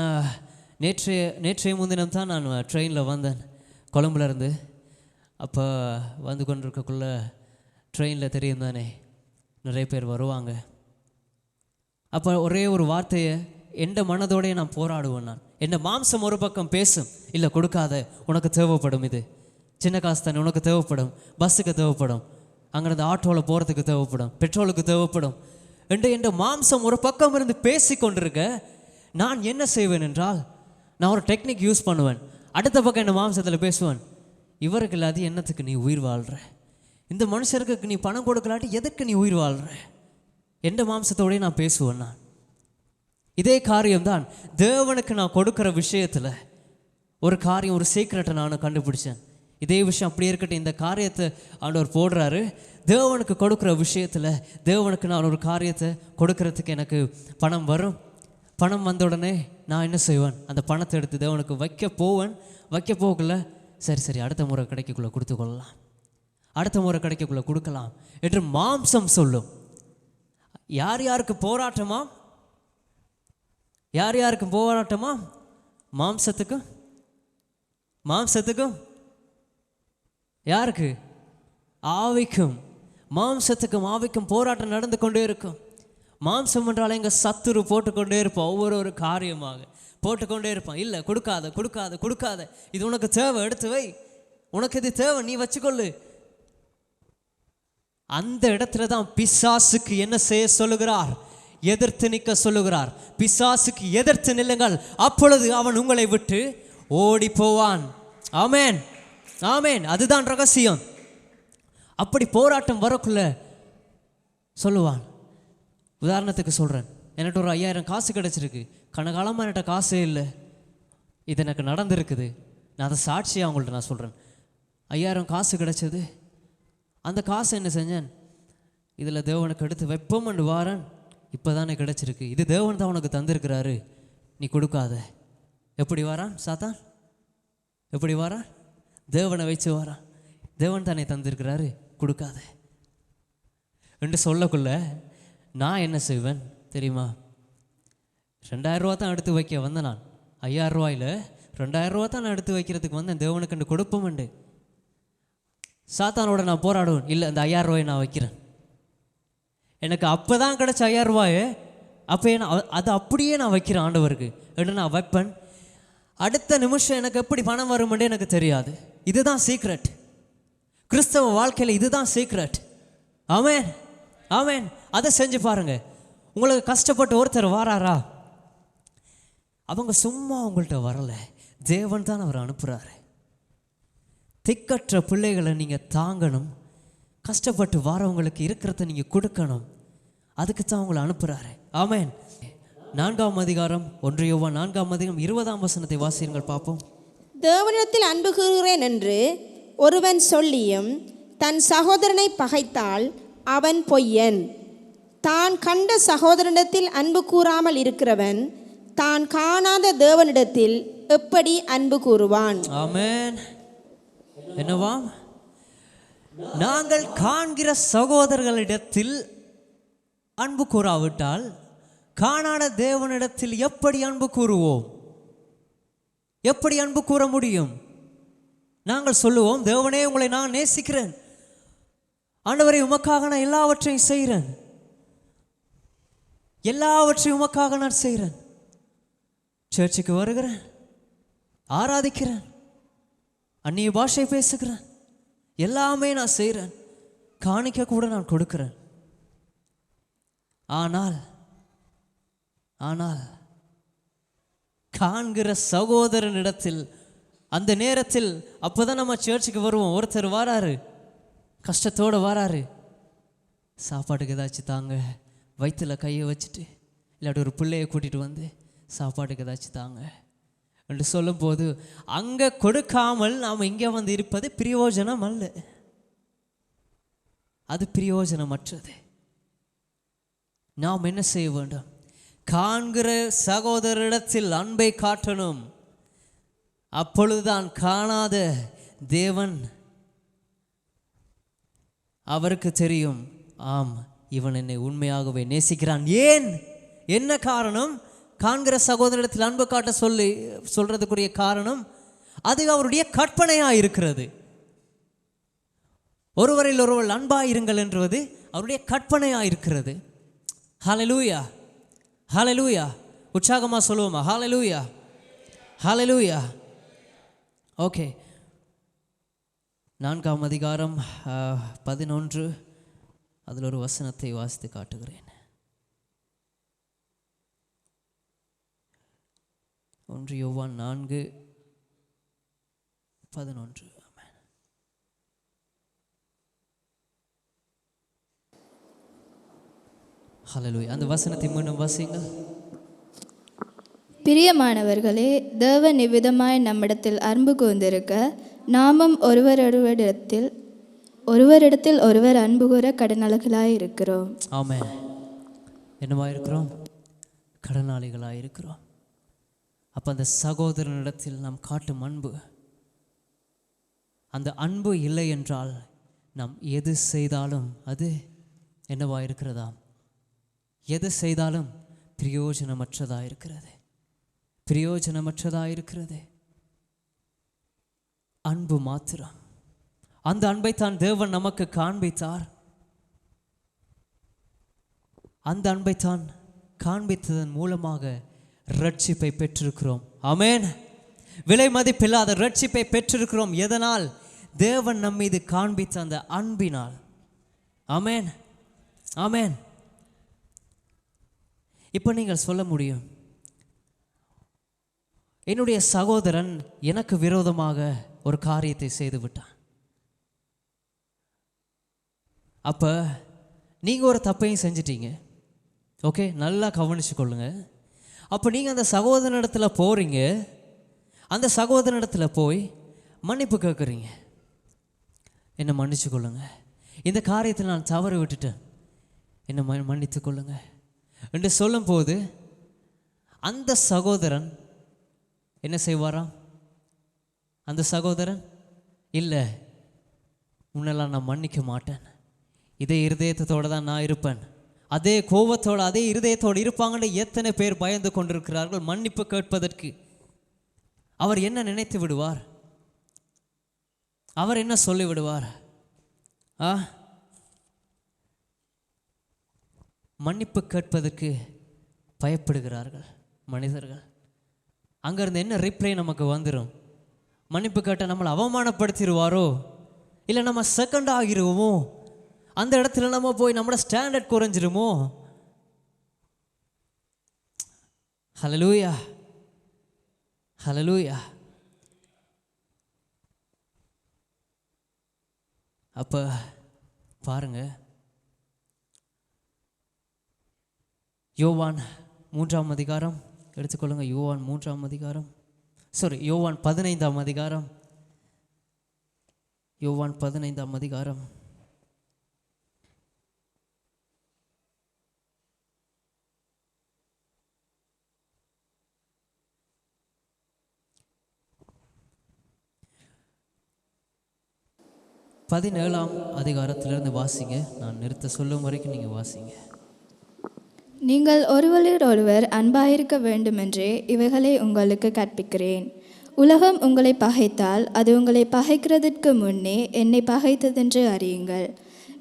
[SPEAKER 1] நேற்றைய முன்தினம் தான் நான் ட்ரெயினில் வந்தேன் கொழம்புலேருந்து. அப்போ வந்து கொண்டிருக்கக்குள்ள ட்ரெயினில் தெரியும் தானே நிறைய பேர் வருவாங்க. அப்போ ஒரே ஒரு வார்த்தையை எந்த மனதோடையே நான் போராடுவேன். நான் என் மாம்சம் ஒரு பக்கம் பேசும், இல்லை கொடுக்காத, உனக்கு தேவைப்படும், இது சின்ன காசு தானே, உனக்கு தேவைப்படும், பஸ்ஸுக்கு தேவைப்படும், அங்கேருந்து ஆட்டோவில் போகிறதுக்கு தேவைப்படும், பெட்ரோலுக்கு தேவைப்படும் என்று என் மாம்சம் ஒரு பக்கம் இருந்து பேசி கொண்டிருக்க, நான் என்ன செய்வேன் என்றால் நான் ஒரு டெக்னிக் யூஸ் பண்ணுவேன். அடுத்த பக்கம் என் மாம்சத்தில் பேசுவேன், இவருக்கு இல்லாது என்னத்துக்கு நீ உயிர் வாழ்கிற, இந்த மனுஷருக்கு நீ பணம் கொடுக்கலாட்டி எதுக்கு நீ உயிர் வாழ்கிற, எந்த மாம்சத்தோடய நான் பேசுவேன். நான் இதே காரியம்தான் தேவனுக்கு நான் கொடுக்குற விஷயத்தில் ஒரு காரியம், ஒரு சீக்ரெட்டை நான் கண்டுபிடிச்சேன். இதே விஷயம் அப்படியே இருக்கட்டும், இந்த காரியத்தை ஆண்டவர் போடுறாரு. தேவனுக்கு கொடுக்குற விஷயத்தில் தேவனுக்கு நான் ஒரு காரியத்தை கொடுக்கறதுக்கு எனக்கு பணம் வரும். பணம் வந்த உடனே நான் என்ன செய்வேன், அந்த பணத்தை எடுத்து தேவனுக்கு வைக்க போகல, சரி அடுத்த முறை கிடைக்கக்குள்ளே கொடுத்து கொள்ளலாம், அடுத்த முறை கிடைக்கக்குள்ளே கொடுக்கலாம் என்று மாம்சம் சொல்லும். யார் யாருக்கு போராட்டமா, யார் யாருக்கு போராட்டமா, மாம்சத்துக்கும் யாருக்கு, ஆவிக்கும். மாம்சத்துக்கும் ஆவிக்கும் போராட்டம் நடந்து கொண்டே இருக்கும். மாம்சம் என்றால் எங்கள் சத்துரு போட்டுக்கொண்டே இருப்பான், ஒவ்வொரு காரியமாக போட்டுக்கொண்டே இருப்பான். இல்லை கொடுக்காத, இது உனக்கு தேவை, எடுத்து வை, உனக்கு இது தேவை, நீ வச்சுக்கொள்ளு. அந்த இடத்துல தான் பிசாசுக்கு என்ன செய்ய சொல்லுகிறார், எதிர்த்து நிற்க சொல்லுகிறார். பிசாசுக்கு எதிர்த்து நில்லுங்கள், அப்பொழுது அவன் உங்களை விட்டு ஓடி போவான். ஆமேன், ஆமேன். அதுதான் ரகசியம். அப்படி போராட்டம் வரக்குள்ள சொல்லுவான். உதாரணத்துக்கு சொல்கிறேன், என்கிட்ட ஒரு 5000 காசு கிடச்சிருக்கு, கனகாலமாக என்கிட்ட காசே இல்லை, இது எனக்கு நடந்திருக்குது, நான் அதை சாட்சியாக அவங்கள்ட்ட நான் சொல்கிறேன். 5000 காசு கிடச்சது, அந்த காசை என்ன செஞ்சேன், இதில் தேவனுக்கு எடுத்து வெப்பமண்டு வாரன், இப்போ தானே கிடச்சிருக்கு, இது தேவன் தான் உனக்கு தந்திருக்கிறாரு, நீ கொடுக்காத. எப்படி வாரான் சாத்தான், எப்படி வாரான், தேவனை வச்சு வாரான், தேவன் தானே தந்திருக்கிறாரு, கொடுக்காத என்று சொல்லக்குள்ள நான் என்ன செய்வேன் தெரியுமா, 2000 ரூபா தான் எடுத்து வைக்க வந்தேன். நான் 5000 ரூபாயில் 2000 ரூபா தான் நான் எடுத்து வைக்கிறதுக்கு வந்தேன், தேவனுக்கு என்று கொடுப்போம்ண்டு. சாத்தானோட நான் போராடுவேன், இல்லை இந்த 5000 ரூபாயை நான் வைக்கிறேன், எனக்கு அப்போ தான் கிடச்ச 5000 ரூபாயை, அப்போ அது அப்படியே நான் வைக்கிறேன் ஆண்டவருக்கு என்று நான் வைப்பேன். அடுத்த நிமிஷம் எனக்கு எப்படி பணம் வருமெண்டே எனக்கு தெரியாது. இதுதான் சீக்ரெட், கிறிஸ்தவ வாழ்க்கையில் இதுதான் சீக்ரெட். ஆமேன், ஆமேன். அதை செஞ்சு பாருங்க. உங்களுக்கு கஷ்டப்பட்டு ஒருத்தர் வாராரா, அவங்க சும்மா உங்கள்கிட்ட வரலை, தேவன் தான் அவர் அனுப்புகிறாரு. திக்கற்ற பிள்ளைகளை நீங்கள் தாங்கணும், கஷ்டப்பட்டு வாரவங்களுக்கு இருக்கிறத நீங்கள் கொடுக்கணும், அதுக்கு தான் உங்களை அனுப்புகிறாரு. ஆமேன். 4ஆம் அதிகாரம் 1 யோவான் 4ஆம் அதிகாரம் 20ஆம் வசனத்தை வாசியுங்கள் பார்ப்போம்.
[SPEAKER 2] தேவனிடத்தில் அன்பு கூறுகிறேன் என்று ஒருவன் சொல்லியும் தன் சகோதரனை பகைத்தால் அவன் பொய்யன். தான் கண்ட சகோதரனிடத்தில் அன்பு கூறாமல் இருக்கிறவன் தான் காணாத தேவனிடத்தில் எப்படி அன்பு கூறுவான்?
[SPEAKER 1] ஆமென். என்னவாம், நாங்கள் காண்கிற சகோதரர்களிடத்தில் அன்பு கூறாவிட்டால் காணாத தேவனிடத்தில் எப்படி அன்பு கூறுவோம்? எப்படி அன்பு கூற முடியும்? நாங்கள் சொல்லுவோம், தேவனே உங்களை நான் நேசிக்கிறேன், ஆண்டவரை உமக்காக நான் எல்லாவற்றையும் செய்கிறேன், எல்லாவற்றையும் உமக்காக நான் செய்கிறேன், சர்ச்சுக்கு வருகிறேன், ஆராதிக்கிறேன், அந்நிய பாஷை பேசுகிறேன், எல்லாமே நான் செய்கிறேன், காணிக்க கூட நான் கொடுக்கிறேன். ஆனால் காண்கிற சகோதரனிடத்தில் அந்த நேரத்தில், அப்போதான் நம்ம சர்ச்சுக்கு வருவோம், ஒருத்தர் வாராரு, கஷ்டத்தோடு வாராரு, சாப்பாட்டுக்கு ஏதாச்சும் தாங்க, வயிற்றில் கையை வச்சுட்டு இல்லாட்டி ஒரு பிள்ளையை கூட்டிகிட்டு வந்து சாப்பாட்டுக்கு ஏதாச்சும் தாங்க என்று சொல்லும்போது அங்கே கொடுக்காமல் நாம் இங்கே வந்து இருப்பது பிரயோஜனம் அல்ல, அது பிரயோஜனமற்றது. நாம் என்ன செய்ய வேண்டும்? காண்கிற சகோதரிடத்தில் அன்பை காட்டணும். அப்பொழுதுதான் காணாத தேவன் அவருக்கு தெரியும், ஆம் இவன் என்னை உண்மையாகவே நேசிக்கிறான். ஏன், என்ன காரணம்? காண்கிற சகோதரிடத்தில் அன்பு காட்ட சொல்றதுக்குரிய காரணம் அது அவருடைய கற்பனையாக இருக்கிறது. ஒருவரில் ஒருவர் அன்பாயிருங்கள் என்றது அவருடைய கற்பனையாக இருக்கிறது. ஹல்லேலூயா, ஹல்லேலூயா. உற்சாகமாக சொல்லுவோமா? ஹல்லேலூயா, ஹல்லேலூயா. ஓகே, 4ஆம் அதிகாரம் 11 அதில் ஒரு வசனத்தை வாசித்து காட்டுகிறேன். 1 யோவான் 4:11. ஹல்லேலூயா. அந்த வசனத்தை மீண்டும் வாசிங்க.
[SPEAKER 3] பிரியமானவர்களே, தேவன் இவ்விதமாய் நம்மிடத்தில் அன்பு கூர்ந்திருக்க நாமும் ஒருவரிடத்தில் ஒருவர் அன்பு கூற கடனாளிகளாய் இருக்கிறோம்.
[SPEAKER 1] ஆமென். என்னவா இருக்கிறோம்? கடனாளிகளாய் இருக்கிறோம். அப்போ அந்த சகோதரனிடத்தில் நாம் காட்டும் அன்பு, அந்த அன்பு இல்லை என்றால் நாம் எது செய்தாலும் அது என்னவா இருக்கிறதா? எது செய்தாலும் பிரயோஜனமற்றதாக இருக்கிறது, பிரயோஜனமற்றதாக இருக்கிறது. அன்பு மாத்திரம். அந்த அன்பைத்தான் தேவன் நமக்கு காண்பித்தார். அந்த அன்பைத்தான் காண்பித்ததன் மூலமாக ரட்சிப்பை பெற்றிருக்கிறோம். ஆமென். விலை மதிப்பில்லாத ரட்சிப்பை பெற்றிருக்கிறோம். எதனால்? தேவன் நம் மீது காண்பித்த அந்த அன்பினால். ஆமென், ஆமென். இப்போ நீங்கள் சொல்ல முடியும், என்னுடைய சகோதரன் எனக்கு விரோதமாக ஒரு காரியத்தை செய்து விட்டான். அப்போ நீங்கள் ஒரு தப்பையும் செஞ்சிட்டீங்க. ஓகே, நல்லா கவனிச்சு கொள்ளுங்க. அப்போ நீங்கள் அந்த சகோதரனிடத்தில் போகிறீங்க, அந்த சகோதரனிடத்தில் போய் மன்னிப்பு கேட்குறீங்க. என்னை மன்னிச்சு கொள்ளுங்க, இந்த காரியத்தில் நான் தவறு விட்டுட்டேன், என்னை மன்னித்து கொள்ளுங்க என்று சொல்லும்போது அந்த சகோதரன் என்ன செய்வாராம்? அந்த சகோதரன், இல்லை உன்னெல்லாம் நான் மன்னிக்க மாட்டேன், இதே இருதயத்தோடு தான் நான் இருப்பேன். அதே கோபத்தோடு அதே இருதயத்தோடு இருப்பாங்கன்னு எத்தனை பேர் பயந்து கொண்டிருக்கிறார்கள் மன்னிப்பு கேட்பதற்கு. அவர் என்ன நினைத்து விடுவார்? அவர் என்ன சொல்லி விடுவார்? மன்னிப்பு கேட்பதற்கு பயப்படுகிறார்கள் மனிதர்கள். அங்கேருந்து என்ன ரிப்ளை நமக்கு வந்துடும்? மன்னிப்பு கேட்ட நம்மளை அவமானப்படுத்திடுவாரோ, இல்லை நம்ம செகண்ட் ஆகிருவோமோ, அந்த இடத்துல நம்ம போய் நம்மளோட ஸ்டாண்டர்ட் குறைஞ்சிருமோ? ஹல்லேலூயா, ஹல்லேலூயா. அப்போ பாருங்க, யோவான் 3ஆம் அதிகாரம் எடுத்துக்கொள்ளுங்க. யோவான் 3ஆம் அதிகாரம், யோவான் 15ஆம் அதிகாரம், யோவான் 15ஆம் அதிகாரம் 17ஆம் அதிகாரத்திலிருந்து வாசிங்க. நான் நிறுத்த சொல்லும் வரைக்கும் நீங்கள் வாசிங்க.
[SPEAKER 3] நீங்கள் ஒருவரோடொருவர் அன்பாயிருக்க வேண்டுமென்றே இவைகளை உங்களுக்கு கற்பிக்கிறேன். உலகம் உங்களை பகைத்தால் அது உங்களை பகைக்கிறதற்கு முன்னே என்னை பகைத்ததென்று அறியுங்கள்.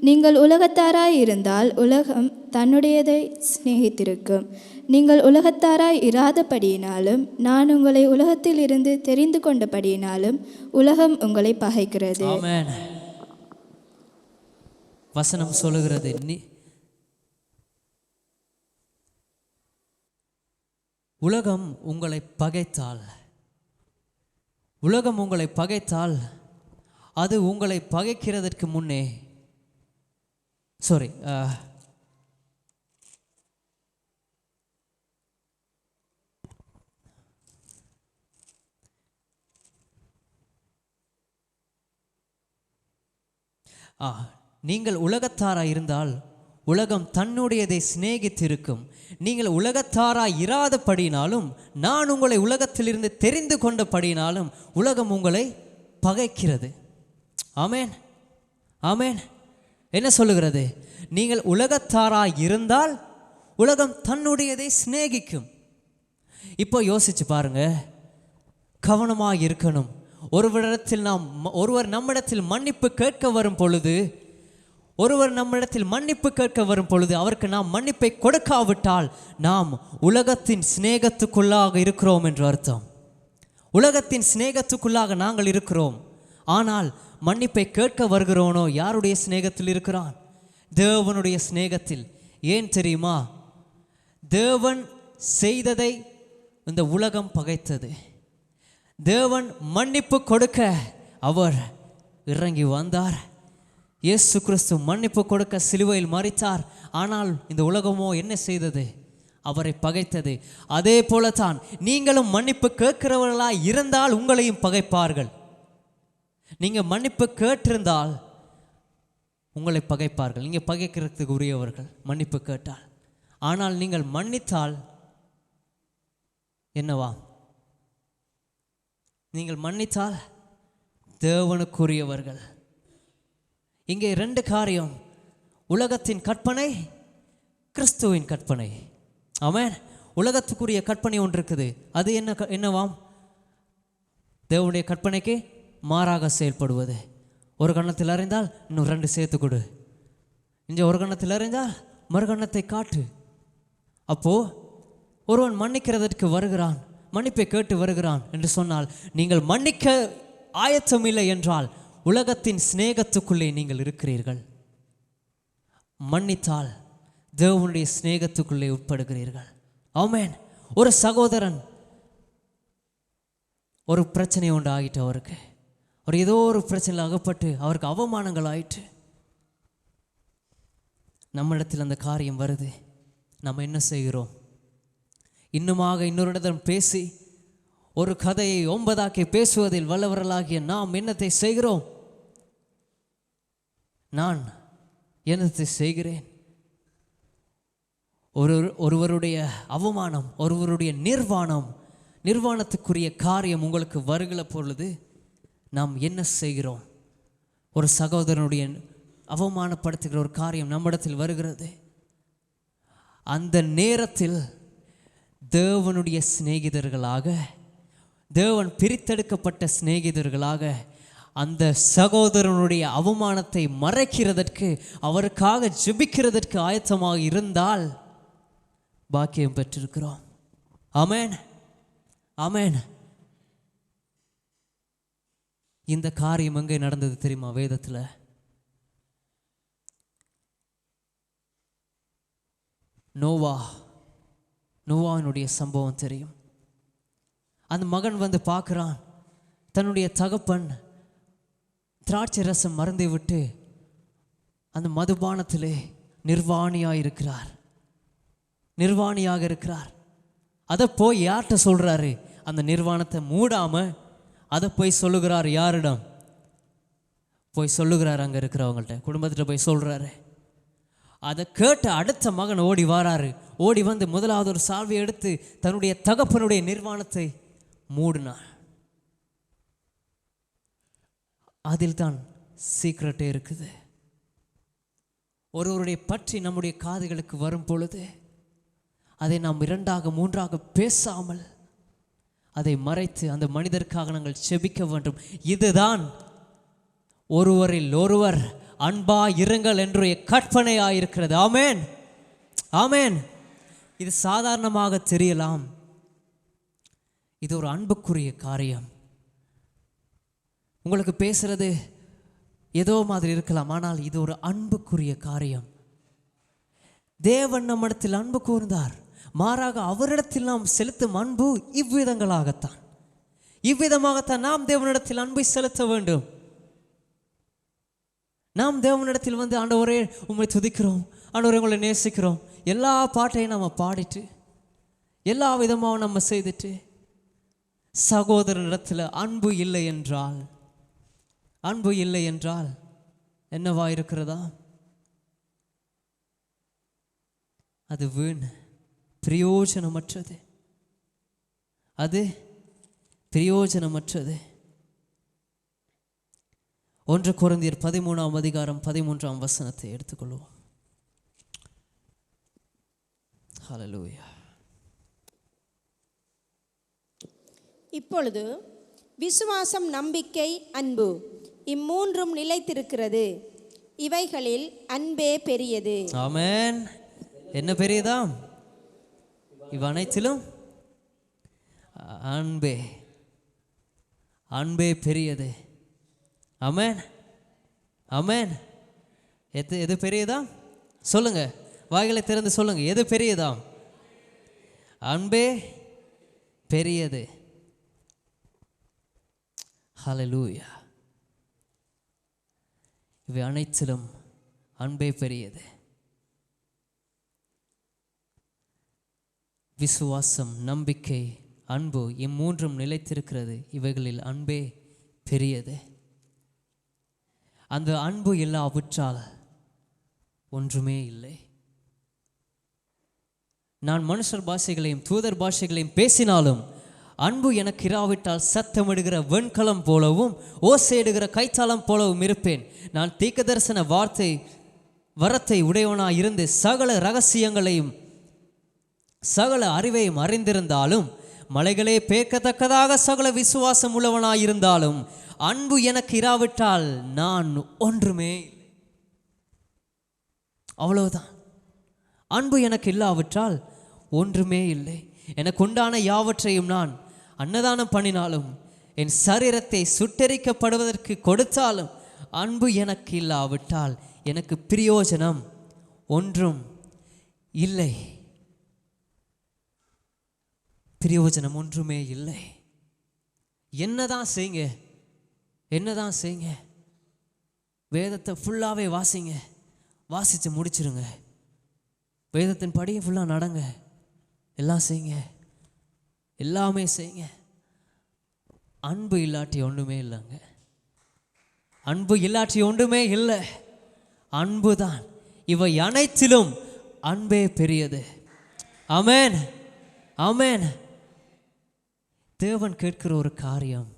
[SPEAKER 3] நீங்கள் உலகத்தாராய் இருந்தால் உலகம் தன்னுடையதை சிநேகித்திருக்கும். நீங்கள் உலகத்தாராய் இராதபடியினாலும் நான் உங்களை உலகத்தில் இருந்து தெரிந்து கொண்டபடியினாலும் உலகம் உங்களை பகைக்கிறது.
[SPEAKER 1] ஆமென். வசனம் சொல்லுகிறது, உலகம் உங்களை பகைத்தால், உலகம் உங்களை பகைத்தால் அது உங்களை பகைக்கிறதற்கு முன்னே சாரி, நீங்கள் உலகத்தாராய் இருந்தால் உலகம் தன்னுடையதை சிநேகித்திருக்கும். நீங்கள் உலகத்தாராய் இராதபடினாலும் நான் உங்களை உலகத்திலிருந்து தெரிந்து கொண்டபடினாலும் உலகம் உங்களை பகைக்கிறது. ஆமேன், ஆமேன். என்ன சொல்லுகிறது? நீங்கள் உலகத்தாராய் இருந்தால் உலகம் தன்னுடையதை சிநேகிக்கும். இப்போ யோசிச்சு பாருங்க, கவனமாக இருக்கணும். ஒருவர் நம்மிடத்தில் மன்னிப்பு கேட்க வரும் பொழுது, அவருக்கு நாம் மன்னிப்பை கொடுக்காவிட்டால் நாம் உலகத்தின் சிநேகத்துக்குள்ளாக இருக்கிறோம் என்று அர்த்தம். உலகத்தின் சிநேகத்துக்குள்ளாக நாங்கள் இருக்கிறோம். ஆனால் மன்னிப்பை கேட்க வருகிறோனோ யாருடைய சிநேகத்தில் இருக்கிறான்? தேவனுடைய சிநேகத்தில். ஏன் தெரியுமா? தேவன் செய்ததை இந்த உலகம் பகைத்தது. தேவன் மன்னிப்பு கொடுக்க அவர் இறங்கி வந்தார். இயேசு கிறிஸ்து மன்னிப்பு கொடுக்க சிலுவையில் மரித்தார். ஆனால் இந்த உலகமோ என்ன செய்தது? அவரை பகைத்தது. அதே போலத்தான் நீங்களும் மன்னிப்பு கேட்கிறவர்களாய் இருந்தால் உங்களையும் பகைப்பார்கள். நீங்கள் மன்னிப்பு கேட்டிருந்தால் உங்களை பகைப்பார்கள். நீங்கள் பகைக்கிறதுக்கு உரியவர்கள் மன்னிப்பு கேட்டால். ஆனால் நீங்கள் மன்னித்தால் என்னவா? நீங்கள் மன்னித்தால் தேவனுக்குரியவர்கள். இங்கே 2 காரியம்: உலகத்தின் கற்பனை, கிறிஸ்துவின் கற்பனை. ஆமென். உலகத்துக்குரிய கற்பனை ஒன்று இருக்குது. அது என்னவாம்? தேவனுடைய கற்பனைக்கு மாறாக செயல்படுவது. ஒரு கன்னத்தில் அறிந்தால் இன்னும் 2 சேர்த்து கொடு. இங்கே ஒரு கன்னத்தில் அறிந்தால் மறு கன்னத்தை காட்டு. அப்போ ஒருவன் மன்னிக்கிறதற்கு வருகிறான், மன்னிப்பை கேட்டு வருகிறான் என்று சொன்னால், நீங்கள் மன்னிக்க ஆயத்தம் இல்லை என்றால் உலகத்தின் சிநேகத்துக்குள்ளே நீங்கள் இருக்கிறீர்கள். மன்னித்தால் தேவனுடைய சிநேகத்துக்குள்ளே உட்படுகிறீர்கள். ஆமென். ஒரு சகோதரன் ஒரு பிரச்சனை உண்டு ஆகிட்டு, அவருக்கு ஏதோ ஒரு பிரச்சனையில் அகப்பட்டு அவருக்கு அவமானங்கள் ஆயிற்று. நம்மிடத்தில் அந்த காரியம் வருது. நம்ம என்ன செய்கிறோம்? இன்னுமாக இன்னொருடன் பேசி ஒரு கதையை 9ஆக்கி பேசுவதில் வல்லவர்களாகிய நாம் என்னத்தை செய்கிறோம்? நான் என்னத்தை செய்கிறேன்? ஒருவருடைய அவமானம், ஒருவருடைய நிர்வாணத்துக்குரிய காரியம் உங்களுக்கு வருகிற பொழுது நாம் என்ன செய்கிறோம்? ஒரு சகோதரனுடைய அவமானப்படுத்துகிற ஒரு காரியம் நம்மிடத்தில் வருகிறது. அந்த நேரத்தில் தேவனுடைய சிநேகிதர்களாக, தேவன் பிரித்தெடுக்கப்பட்ட சிநேகிதர்களாக அந்த சகோதரனுடைய அவமானத்தை மறைக்கிறதற்கு, அவருக்காக ஜெபிக்கிறதற்கு ஆயத்தமாக இருந்தால் பாக்கியம் பெற்றிருக்கிறோம். ஆமென், ஆமென். இந்த காரியம் எங்கே நடந்தது தெரியுமா? வேதத்தில். நோவாவினுடைய சம்பவம் தெரியும். அந்த மகன் வந்து பார்க்குறான், தன்னுடைய தகப்பன் திராட்சை ரசம் மறந்து விட்டு அந்த மதுபானத்திலே நிர்வாணியாக இருக்கிறார். அதை போய் யார்கிட்ட சொல்கிறாரு? அந்த நிர்வாணத்தை மூடாமல் அதை போய் சொல்லுகிறார். யாரிடம் போய் சொல்லுகிறார்? அங்கே இருக்கிறவங்கள்ட்ட, குடும்பத்திட்ட போய் சொல்கிறாரு. அதை கேட்ட அடுத்த மகன் ஓடி வாராரு. ஓடி வந்து முதலாவது ஒரு சால்வை எடுத்து தன்னுடைய தகப்பனுடைய நிர்வாணத்தை மூடினார். அதில் தான் சீக்ரெட்டே இருக்குது. ஒருவருடைய பற்றி நம்முடைய காதுகளுக்கு வரும் பொழுது அதை நாம் 2ஆக 3ஆக பேசாமல் அதை மறைத்து அந்த மனிதருக்காக நாங்கள் செபிக்க வேண்டும். இதுதான் ஒருவரில் ஒருவர் அன்பா இருங்கள் என்ற கற்பனையாயிருக்கிறது. ஆமென், ஆமென். இது சாதாரணமாக தெரியலாம், இது ஒரு அன்புக்குரிய காரியம். உங்களுக்கு பேசுறது ஏதோ மாதிரி இருக்கலாம், ஆனால் இது ஒரு அன்புக்குரிய காரியம். தேவன் நம்மிடத்தில் அன்பு கூர்ந்தார். மாறாக அவரிடத்தில் நாம் செலுத்தும் அன்பு இவ்விதமாகத்தான் நாம் தேவனிடத்தில் அன்பை செலுத்த வேண்டும். நாம் தேவனிடத்தில் வந்து ஆண்டவரே உம்மை துதிக்கிறோம், ஆண்டவரே உங்களை நேசிக்கிறோம், எல்லா பாட்டையும் நம்ம பாடிட்டு எல்லா விதமாகவும் நம்ம செய்துட்டு சகோதரனிடத்தில் அன்பு இல்லை என்றால் என்னவா இருக்கிறதா? அது வீண், பிரயோஜனமற்றது. அது பிரயோஜனமற்றது. 1 கொரிந்தியர் 13ஆம் அதிகாரம் 13ஆம் வசனத்தை எடுத்துக்கொள்வோம். ஹல்லேலூயா.
[SPEAKER 2] இப்பொழுது விசுவாசம், நம்பிக்கை, அன்பு இம்மூன்றும் நிலைத்திருக்கிறது. இவைகளில் அன்பே பெரியது.
[SPEAKER 1] ஆமென். என்ன பெரியதாம்? இவ் அனைத்திலும் அன்பே பெரியது. ஆமென், ஆமென். எது பெரியதாம்? சொல்லுங்க, வாய்களை திறந்து சொல்லுங்க. எது பெரியதாம்? அன்பே பெரியது. ஹல்லேலூயா. இவை அனைத்திலும் அன்பே பெரியது. விசுவாசம், நம்பிக்கை, அன்பு இம்மூன்றும் நிலைத்திருக்கிறது. இவைகளில் அன்பே பெரியது. அந்த அன்பு இல்லாவிட்டால் ஒன்றுமே இல்லை. நான் மனுஷர் பாஷைகளையும் தூதர் பாஷைகளையும் பேசினாலும் அன்பு எனக்கு இராவிட்டால் சத்தமிடுகிற வெண்கலம் போலவும் ஓசையிடுகிற கைத்தாளம் போலவும் இருப்பேன். நான் தீர்க்கதரிசன வரத்தை உடையவனாய் இருந்து சகல ரகசியங்களையும் சகல அறிவையும் அறிந்திருந்தாலும், மலைகளே பேர்க்கத்தக்கதாக சகல விசுவாசம் உள்ளவனாயிருந்தாலும், அன்பு எனக்கு இராவிட்டால் நான் ஒன்றுமே இல்லை. அவ்வளவுதான். அன்பு எனக்கு இல்லாவிட்டால் ஒன்றுமே இல்லை. எனக்கு உண்டான யாவற்றையும் நான் அன்னதானம் பண்ணினாலும், என் சரீரத்தை சுட்டெரிக்கப்படுவதற்கு கொடுத்தாலும், அன்பு எனக்கு இல்லாவிட்டால் எனக்கு பிரயோஜனம் ஒன்றும் இல்லை. பிரயோஜனம் ஒன்றுமே இல்லை. என்னதான் செய்யுங்க, வேதத்தை ஃபுல்லாகவே வாசித்து முடிச்சிருங்க. வேதத்தின் படியை ஃபுல்லாக நடங்க, எல்லாம் செய்யுங்க, எல்லாமே செய்யுங்க. அன்பு இல்லாட்டி ஒன்றுமே இல்லைங்க. அன்பு இல்லாட்டி ஒன்றுமே இல்லை. அன்பு தான். இவை அனைத்திலும் அன்பே பெரியது. ஆமென், ஆமென். தேவன் கேட்கிற ஒரு காரியம்,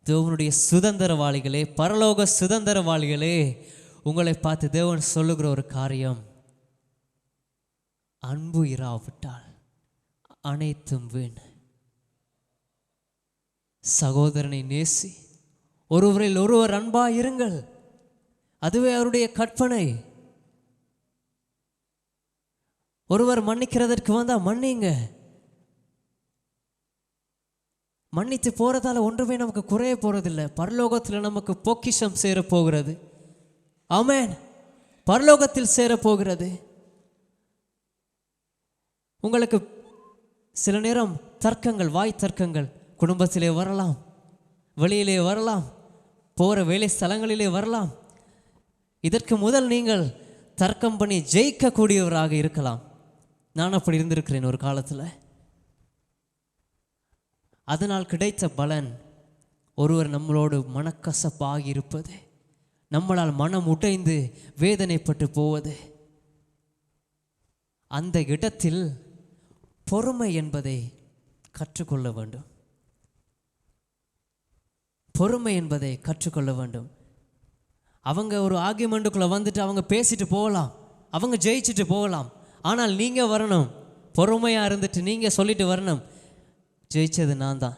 [SPEAKER 1] தேவனுடைய சுதந்திரவாளிகளே, பரலோக சுதந்திரவாளிகளே, உங்களை பார்த்து தேவன் சொல்லுகிற ஒரு காரியம், அன்பு இராவிட்டால் அனைத்தும் வீண். சகோதரனை நேசி, ஒருவரில் ஒருவர் அன்பாய் இருங்கள், அதுவே அவருடைய கற்பனை. ஒருவர் மன்னிக்கிறதற்கு வந்தா மன்னிங்க. மன்னித்து போறதால ஒன்றுமே நமக்கு குறைய போறதில்லை. பரலோகத்தில் நமக்கு பொக்கிஷம் சேர போகிறது. ஆமென். பரலோகத்தில் சேர போகிறது. உங்களுக்கு சில நேரம் தர்க்கங்கள், வாய் தர்க்கங்கள் குடும்பத்திலே வரலாம், வெளியிலே வரலாம், போகிற வேலை ஸ்தலங்களிலே வரலாம். இதற்கு முதல் நீங்கள் தர்க்கம் பண்ணி ஜெயிக்கக்கூடியவராக இருக்கலாம். நான் அப்படி இருந்திருக்கிறேன் ஒரு காலத்தில். அதனால் கிடைத்த பலன், ஒருவர் நம்மளோடு மனக்கசப்பாகி இருப்பது, நம்மளால் மனம் உடைந்து வேதனைப்பட்டு போவது. அந்த இடத்தில் பொறுமை என்பதை கற்றுக்கொள்ள வேண்டும். பொறுமை என்பதை கற்றுக்கொள்ள வேண்டும். அவங்க ஒரு ஆர்கியூமெண்ட்டுக்குள்ளே வந்துட்டு அவங்க பேசிட்டு போகலாம், அவங்க ஜெயிச்சுட்டு போகலாம். ஆனால் நீங்கள் வரணும், பொறுமையாக இருந்துட்டு நீங்கள் சொல்லிட்டு வரணும், ஜெயிச்சது நான் தான்.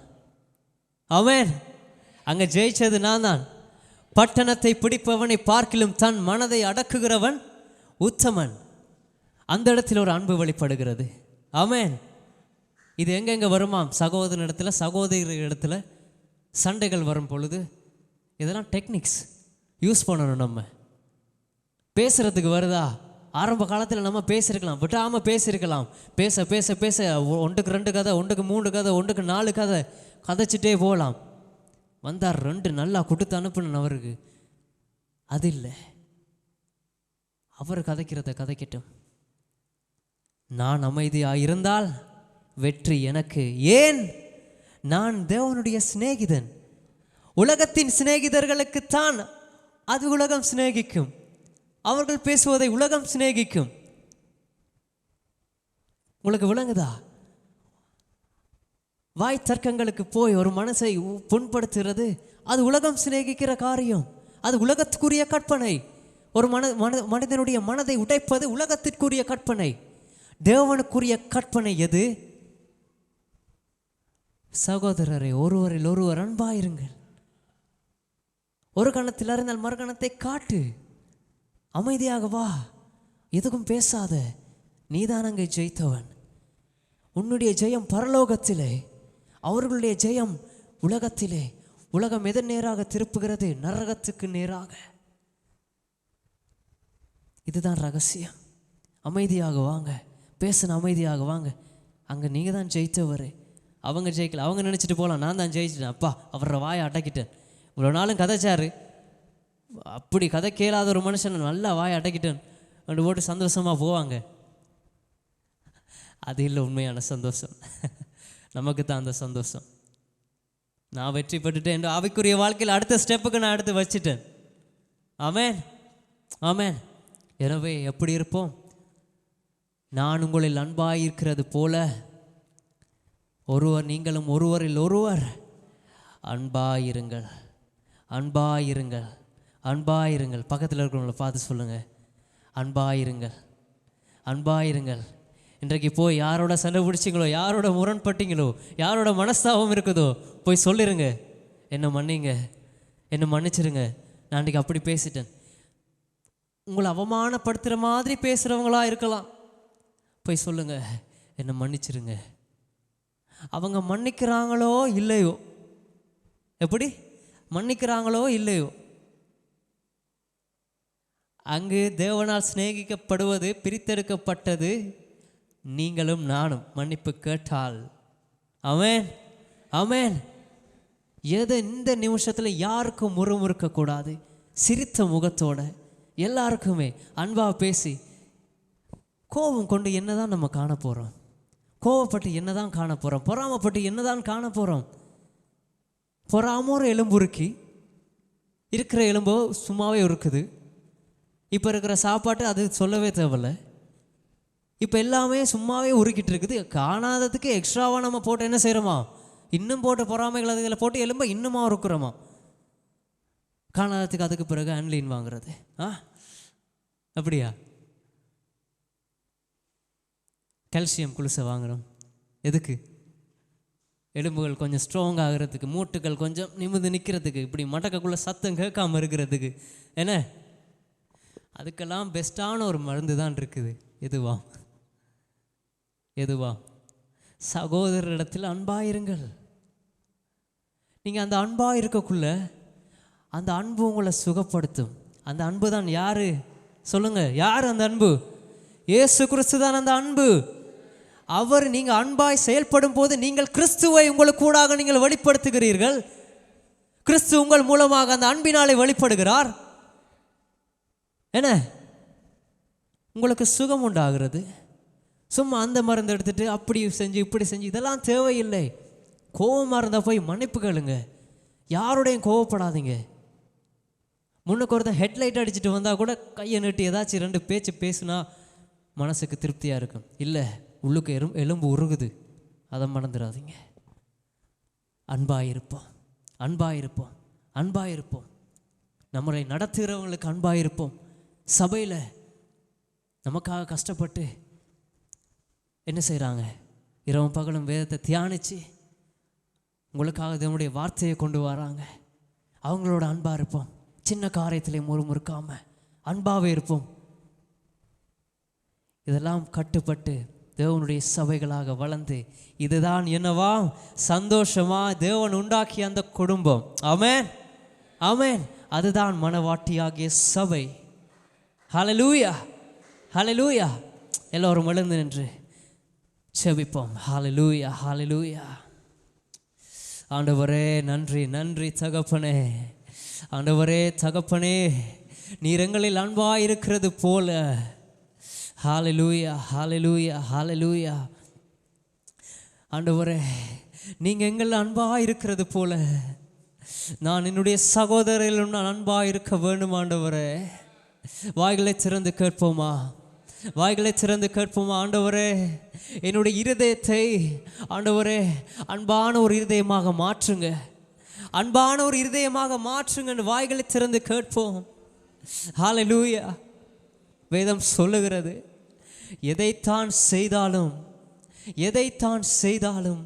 [SPEAKER 1] ஆமென். அங்கே ஜெயிச்சது நான் தான். பட்டணத்தை பிடிப்பவனை பார்க்கிலும் தன் மனதை அடக்குகிறவன் உத்தமன். அந்த இடத்தில் ஒரு அன்பு வெளிப்படுகிறது. ஆமென். இது எங்கெங்கே வருமாம்? சகோதரன் இடத்துல, சகோதரி இடத்துல சண்டைகள் வரும் பொழுது இதெல்லாம் டெக்னிக்ஸ் யூஸ் பண்ணணும். நம்ம பேசுகிறதுக்கு வருதா? ஆரம்ப காலத்தில் நம்ம பேசியிருக்கலாம், விட்டாமல் பேசியிருக்கலாம். பேச பேச பேச 1க்கு 2 கதை, 1க்கு 3 கதை, 1க்கு 4 கதை கதைச்சிட்டே போகலாம். வந்தார் 2 நல்லா கொடுத்து அனுப்புனேன் அவருக்கு. அது இல்லை. அவர் கதைக்கிறத கதைக்கட்டும். நான் அமைதியாக இருந்தால் வெற்றி எனக்கு. ஏன்? நான் தேவனுடைய சிநேகிதன். உலகத்தின் சிநேகிதர்களுக்குத்தான் அது உலகம் சிநேகிக்கும். அவர்கள் பேசுவதை உலகம் சிநேகிக்கும். உங்களுக்கு விளங்குதா? வாய் தர்க்கங்களுக்கு போய் ஒரு மனசை புண்படுத்துகிறது அது உலகம் சிநேகிக்கிற காரியம். அது உலகத்துக்குரிய கற்பனை. ஒரு மனிதனுடைய மனதை உடைப்பது உலகத்திற்குரிய கற்பனை. தேவனுக்குரிய கற்பனை எது? சகோதரரை, ஒருவரில் ஒருவர் அன்பாயிருங்கள். ஒரு கணத்தில் அறிந்தால் மறுகணத்தை காட்டு. அமைதியாக வா, எதுக்கும் பேசாத. நீதான் அங்கே ஜெயித்தவன். உன்னுடைய ஜெயம் பரலோகத்திலே, அவர்களுடைய ஜெயம் உலகத்திலே. உலகம் எதன் நேராக திருப்புகிறது? நரகத்துக்கு நேராக. இதுதான் ரகசியம். அமைதியாக வாங்க, பேசுன அமைதியாக வாங்க. அங்கே நீங்கள் தான் ஜெயித்தவர், அவங்க ஜெயிக்கல. அவங்க நினச்சிட்டு போகலாம் நான் தான் ஜெயிச்சிட்டேன், அப்பா அவரை வாயை அடக்கிட்டேன். இவ்வளோ நாளும் கதைச்சாரு, அப்படி கதை கேளாத ஒரு மனுஷன் நல்லா வாயை அடக்கிட்டேன் ரெண்டு போட்டு சந்தோஷமாக போவாங்க. அது இல்லை உண்மையான சந்தோஷம். நமக்கு தான் அந்த சந்தோஷம். நான் வெற்றி பெற்றுட்டேன் என்று அவைக்குரிய வாழ்க்கையில் அடுத்த ஸ்டெப்புக்கு நான் எடுத்து வச்சுட்டேன். ஆமேன், ஆமேன். எனவே எப்படி இருப்போம்? நான் உங்களில் அன்பாயிருக்கிறது போல ஒருவர் நீங்களும் ஒருவரில் ஒருவர் அன்பாயிருங்கள். அன்பாயிருங்கள், அன்பாயிருங்கள். பக்கத்தில் இருக்கிறவங்களை பார்த்து சொல்லுங்கள், அன்பாயிருங்கள், அன்பாயிருங்கள். இன்றைக்கு போய் யாரோட சண்டை பிடிச்சிங்களோ, யாரோட முரண்பட்டீங்களோ, யாரோட மனஸ்தாபம் இருக்குதோ போய் சொல்லிடுங்க, என்னை மன்னிங்க, என்னை மன்னிச்சிருங்க, நான் இன்றைக்கி அப்படி பேசிட்டேன். உங்களை அவமானப்படுத்துகிற மாதிரி பேசுகிறவங்களா இருக்கலாம், போய் சொல்லுங்க, என்னை மன்னிச்சிருங்க. அவங்க மன்னிக்கிறாங்களோ இல்லையோ, எப்படி மன்னிக்கிறாங்களோ இல்லையோ, அங்கு தேவனால் சிநேகிக்கப்படுவது பிரித்தெடுக்கப்பட்டது நீங்களும் நானும் மன்னிப்பு கேட்டால். ஆமென், ஆமென். எது இந்த நிமிஷத்தில் யாருக்கும் முறுமுறுக்கக்கூடாது. சிரித்த முகத்தோட எல்லாருக்குமே அன்பாக பேசி, கோபம் கொண்டு என்னதான் நம்ம காண போகிறோம்? கோபப்பட்டு என்னதான் காண போகிறோம்? பொறாமப்பட்டு என்னதான் காண போகிறோம்? பொறாமோர் எலும்பு உருக்கி இருக்கிற எலும்போ சும்மாவே இருக்குது. இப்போ இருக்கிற சாப்பாட்டு அது சொல்லவே தேவையில்லை. இப்போ எல்லாமே சும்மாவே உருக்கிட்டு இருக்குது. காணாததுக்கு எக்ஸ்ட்ராவாக நம்ம போட்டு என்ன செய்கிறோமா? இன்னும் போட்டு பொறாமைகள் அதுகளை போட்டு எலும்ப இன்னுமா இருக்கிறோமா? காணாததுக்கு அதுக்கு பிறகு ஆன்லைன் வாங்குறது. அப்படியா? கால்சியம் குளுசை வாங்குகிறோம் எதுக்கு? எலும்புகள் கொஞ்சம் ஸ்ட்ராங் ஆகிறதுக்கு, மூட்டுகள் கொஞ்சம் நிமிர்ந்து நிற்கிறதுக்கு, இப்படி மடக்கக்குள்ளே சத்தம் கேட்காமல் இருக்கிறதுக்கு. என்ன, அதுக்கெல்லாம் பெஸ்ட்டான ஒரு மருந்து தான் இருக்குது. எதுவா? எதுவா? சகோதரரிடத்தில் அன்பாயிருங்கள். நீங்கள் அந்த அன்பாக இருக்கக்குள்ள அந்த அன்பு உங்களை சுகப்படுத்தும். அந்த அன்பு தான் யாரு சொல்லுங்க? யார் அந்த அன்பு? இயேசு கிறிஸ்து தான் அந்த அன்பு. அவர் நீங்கள் அன்பாய் செயல்படும் போது நீங்கள் கிறிஸ்துவை உங்களுக்கு கூடாக நீங்கள் வெளிப்படுத்துகிறீர்கள். கிறிஸ்து உங்கள் மூலமாக அந்த அன்பினாலே வெளிப்படுகிறார். என்ன, உங்களுக்கு சுகம் உண்டாகிறது. சும்மா அந்த மருந்து எடுத்துட்டு அப்படி செஞ்சு இப்படி செஞ்சு இதெல்லாம் தேவையில்லை. கோபமாக இருந்தால் போய் மன்னிப்பு கேளுங்க. யாரோடையும் கோவப்படாதீங்க. முன்னுக்கு ஒருத்தன் ஹெட்லைட் அடிச்சுட்டு வந்தால் கூட கையை நீட்டி ஏதாச்சும் ரெண்டு பேச்சு பேசுனா மனசுக்கு திருப்தியாக இருக்கும். இல்லை, உள்ளுக்கு எலும்பு உருகுது, அதை மறந்துடாதீங்க. அன்பாயிருப்போம், அன்பாயிருப்போம், அன்பாயிருப்போம். நம்மளை நடத்துகிறவங்களுக்கு அன்பாயிருப்போம். சபையில் நமக்காக கஷ்டப்பட்டு என்ன செய்கிறாங்க? இரவும் பகலும் வேதத்தை தியானித்து உங்களுக்காக தேவனுடைய வார்த்தையை கொண்டு வராங்க. அவங்களோட அன்பாக இருப்போம். சின்ன காரியத்திலே முறுமுறுக்காமல் அன்பாகவே இருப்போம். இதெல்லாம் கட்டுப்பட்டு தேவனுடைய சபைகளாக வளர்ந்து இதுதான் என்னவா சந்தோஷமா தேவன் உண்டாக்கிய அந்த குடும்பம். ஆமென், ஆமென். அதுதான் மனவாட்டியாகிய சபை. ஹல்லேலூயா, ஹல்லேலூயா. எல்லோரும் எழுந்து நின்று செபிப்போம். ஹல்லேலூயா, ஹல்லேலூயா. ஆண்டவரே நன்றி, நன்றி தகப்பனே. ஆண்டவரே தகப்பனே, நீர் எங்களில் அன்பாய் இருக்கிறது போல. ஹalleluya ஹalleluya ஹalleluya. ஆண்டவரே, நீங்கள் எங்கள் அன்பாய் இருக்கிறது போல நான் என்னுடைய சகோதரரிலும் நான் அன்பாய் இருக்க வேண்டும். ஆண்டவரே, வாய்களை திறந்து கேட்போமா? வாய்களை திறந்து கேட்போமா? ஆண்டவரே, என்னுடைய இருதயத்தை ஆண்டவரே அன்பான ஒரு இருதயமாக மாற்றுங்க, அன்பான ஒரு இருதயமாக மாற்றுங்க. வாய்களை திறந்து கேட்போம். ஹalleluya. வேதம் சொல்லுகிறது, எதைத்தான் செய்தாலும்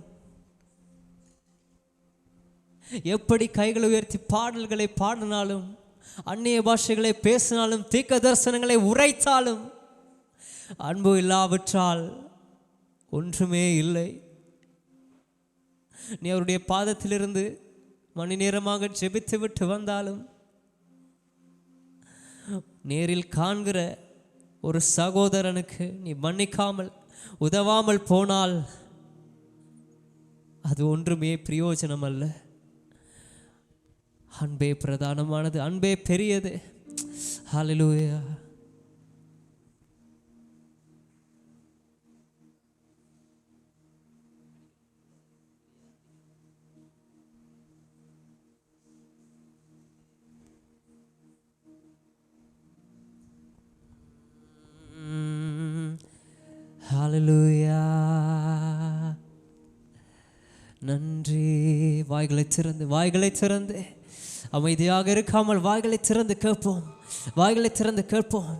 [SPEAKER 1] எப்படி கைகளை உயர்த்தி பாடல்களை பாடினாலும், அந்நிய பாஷைகளை பேசினாலும், தீர்க்க தரிசனங்களை உரைத்தாலும், அன்பு இல்லாவிட்டால் ஒன்றுமே இல்லை. நீ அவருடைய பாதத்திலிருந்து மணி நேரமாக ஜெபித்து விட்டு வந்தாலும், நேரில் காண்கிற ஒரு சகோதரனுக்கு நீ மன்னிக்காமல் உதவாமல் போனால் அது ஒன்றுமே பிரயோஜனம் அல்ல. அன்பே பிரதானமானது, அன்பே பெரியது. ஹalleluya. ஹalleluya. நன்றி. வாய்களை திறந்து அமைதியாக இருக்காமல் வாய்களை திறந்து கேட்போம். வாய்களை திறந்து கேட்போம்.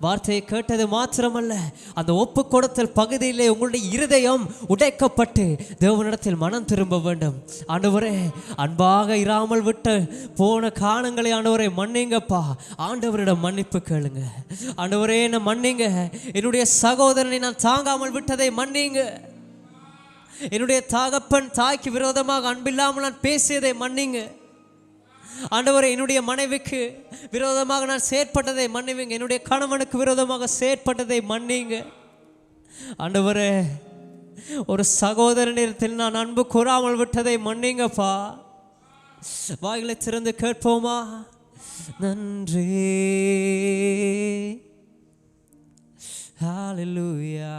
[SPEAKER 1] வார்த்தையை கேட்டது மாத்திரமல்ல, அந்த ஒப்பு கொடுத்தல் பகுதியிலே உங்களுடைய இருதயம் உடைக்கப்பட்டு தேவனிடத்தில் மனம் திரும்ப வேண்டும். ஆண்டவரே, அன்பாக இராமல் விட்டு போன காரணங்களை ஆண்டவரை மன்னிங்கப்பா. ஆண்டவரிடம் மன்னிப்பு கேளுங்க. ஆண்டவரே, என்ன மன்னிங்க. என்னுடைய சகோதரனை நான் தாங்காமல் விட்டதை மன்னிங்க. என்னுடைய தகப்பன் தாய்க்கு விரோதமாக அன்பில்லாமல் நான் பேசியதை மன்னிங்க. ஆண்டவரே, என்னுடைய மனைவிக்கு விரோதமாக நான் செயற்பட்டதை மன்னிங்க. என்னுடைய கணவனுக்கு விரோதமாக செயற்பட்டதை மன்னிங்க. ஆண்டவரே, ஒரு சகோதரனிடத்தில் நான் அன்பு கூறாமல் விட்டதை மன்னிங்கப்பா. வாய்களை திறந்து கேட்போமா? நன்றி. ஹalleluya.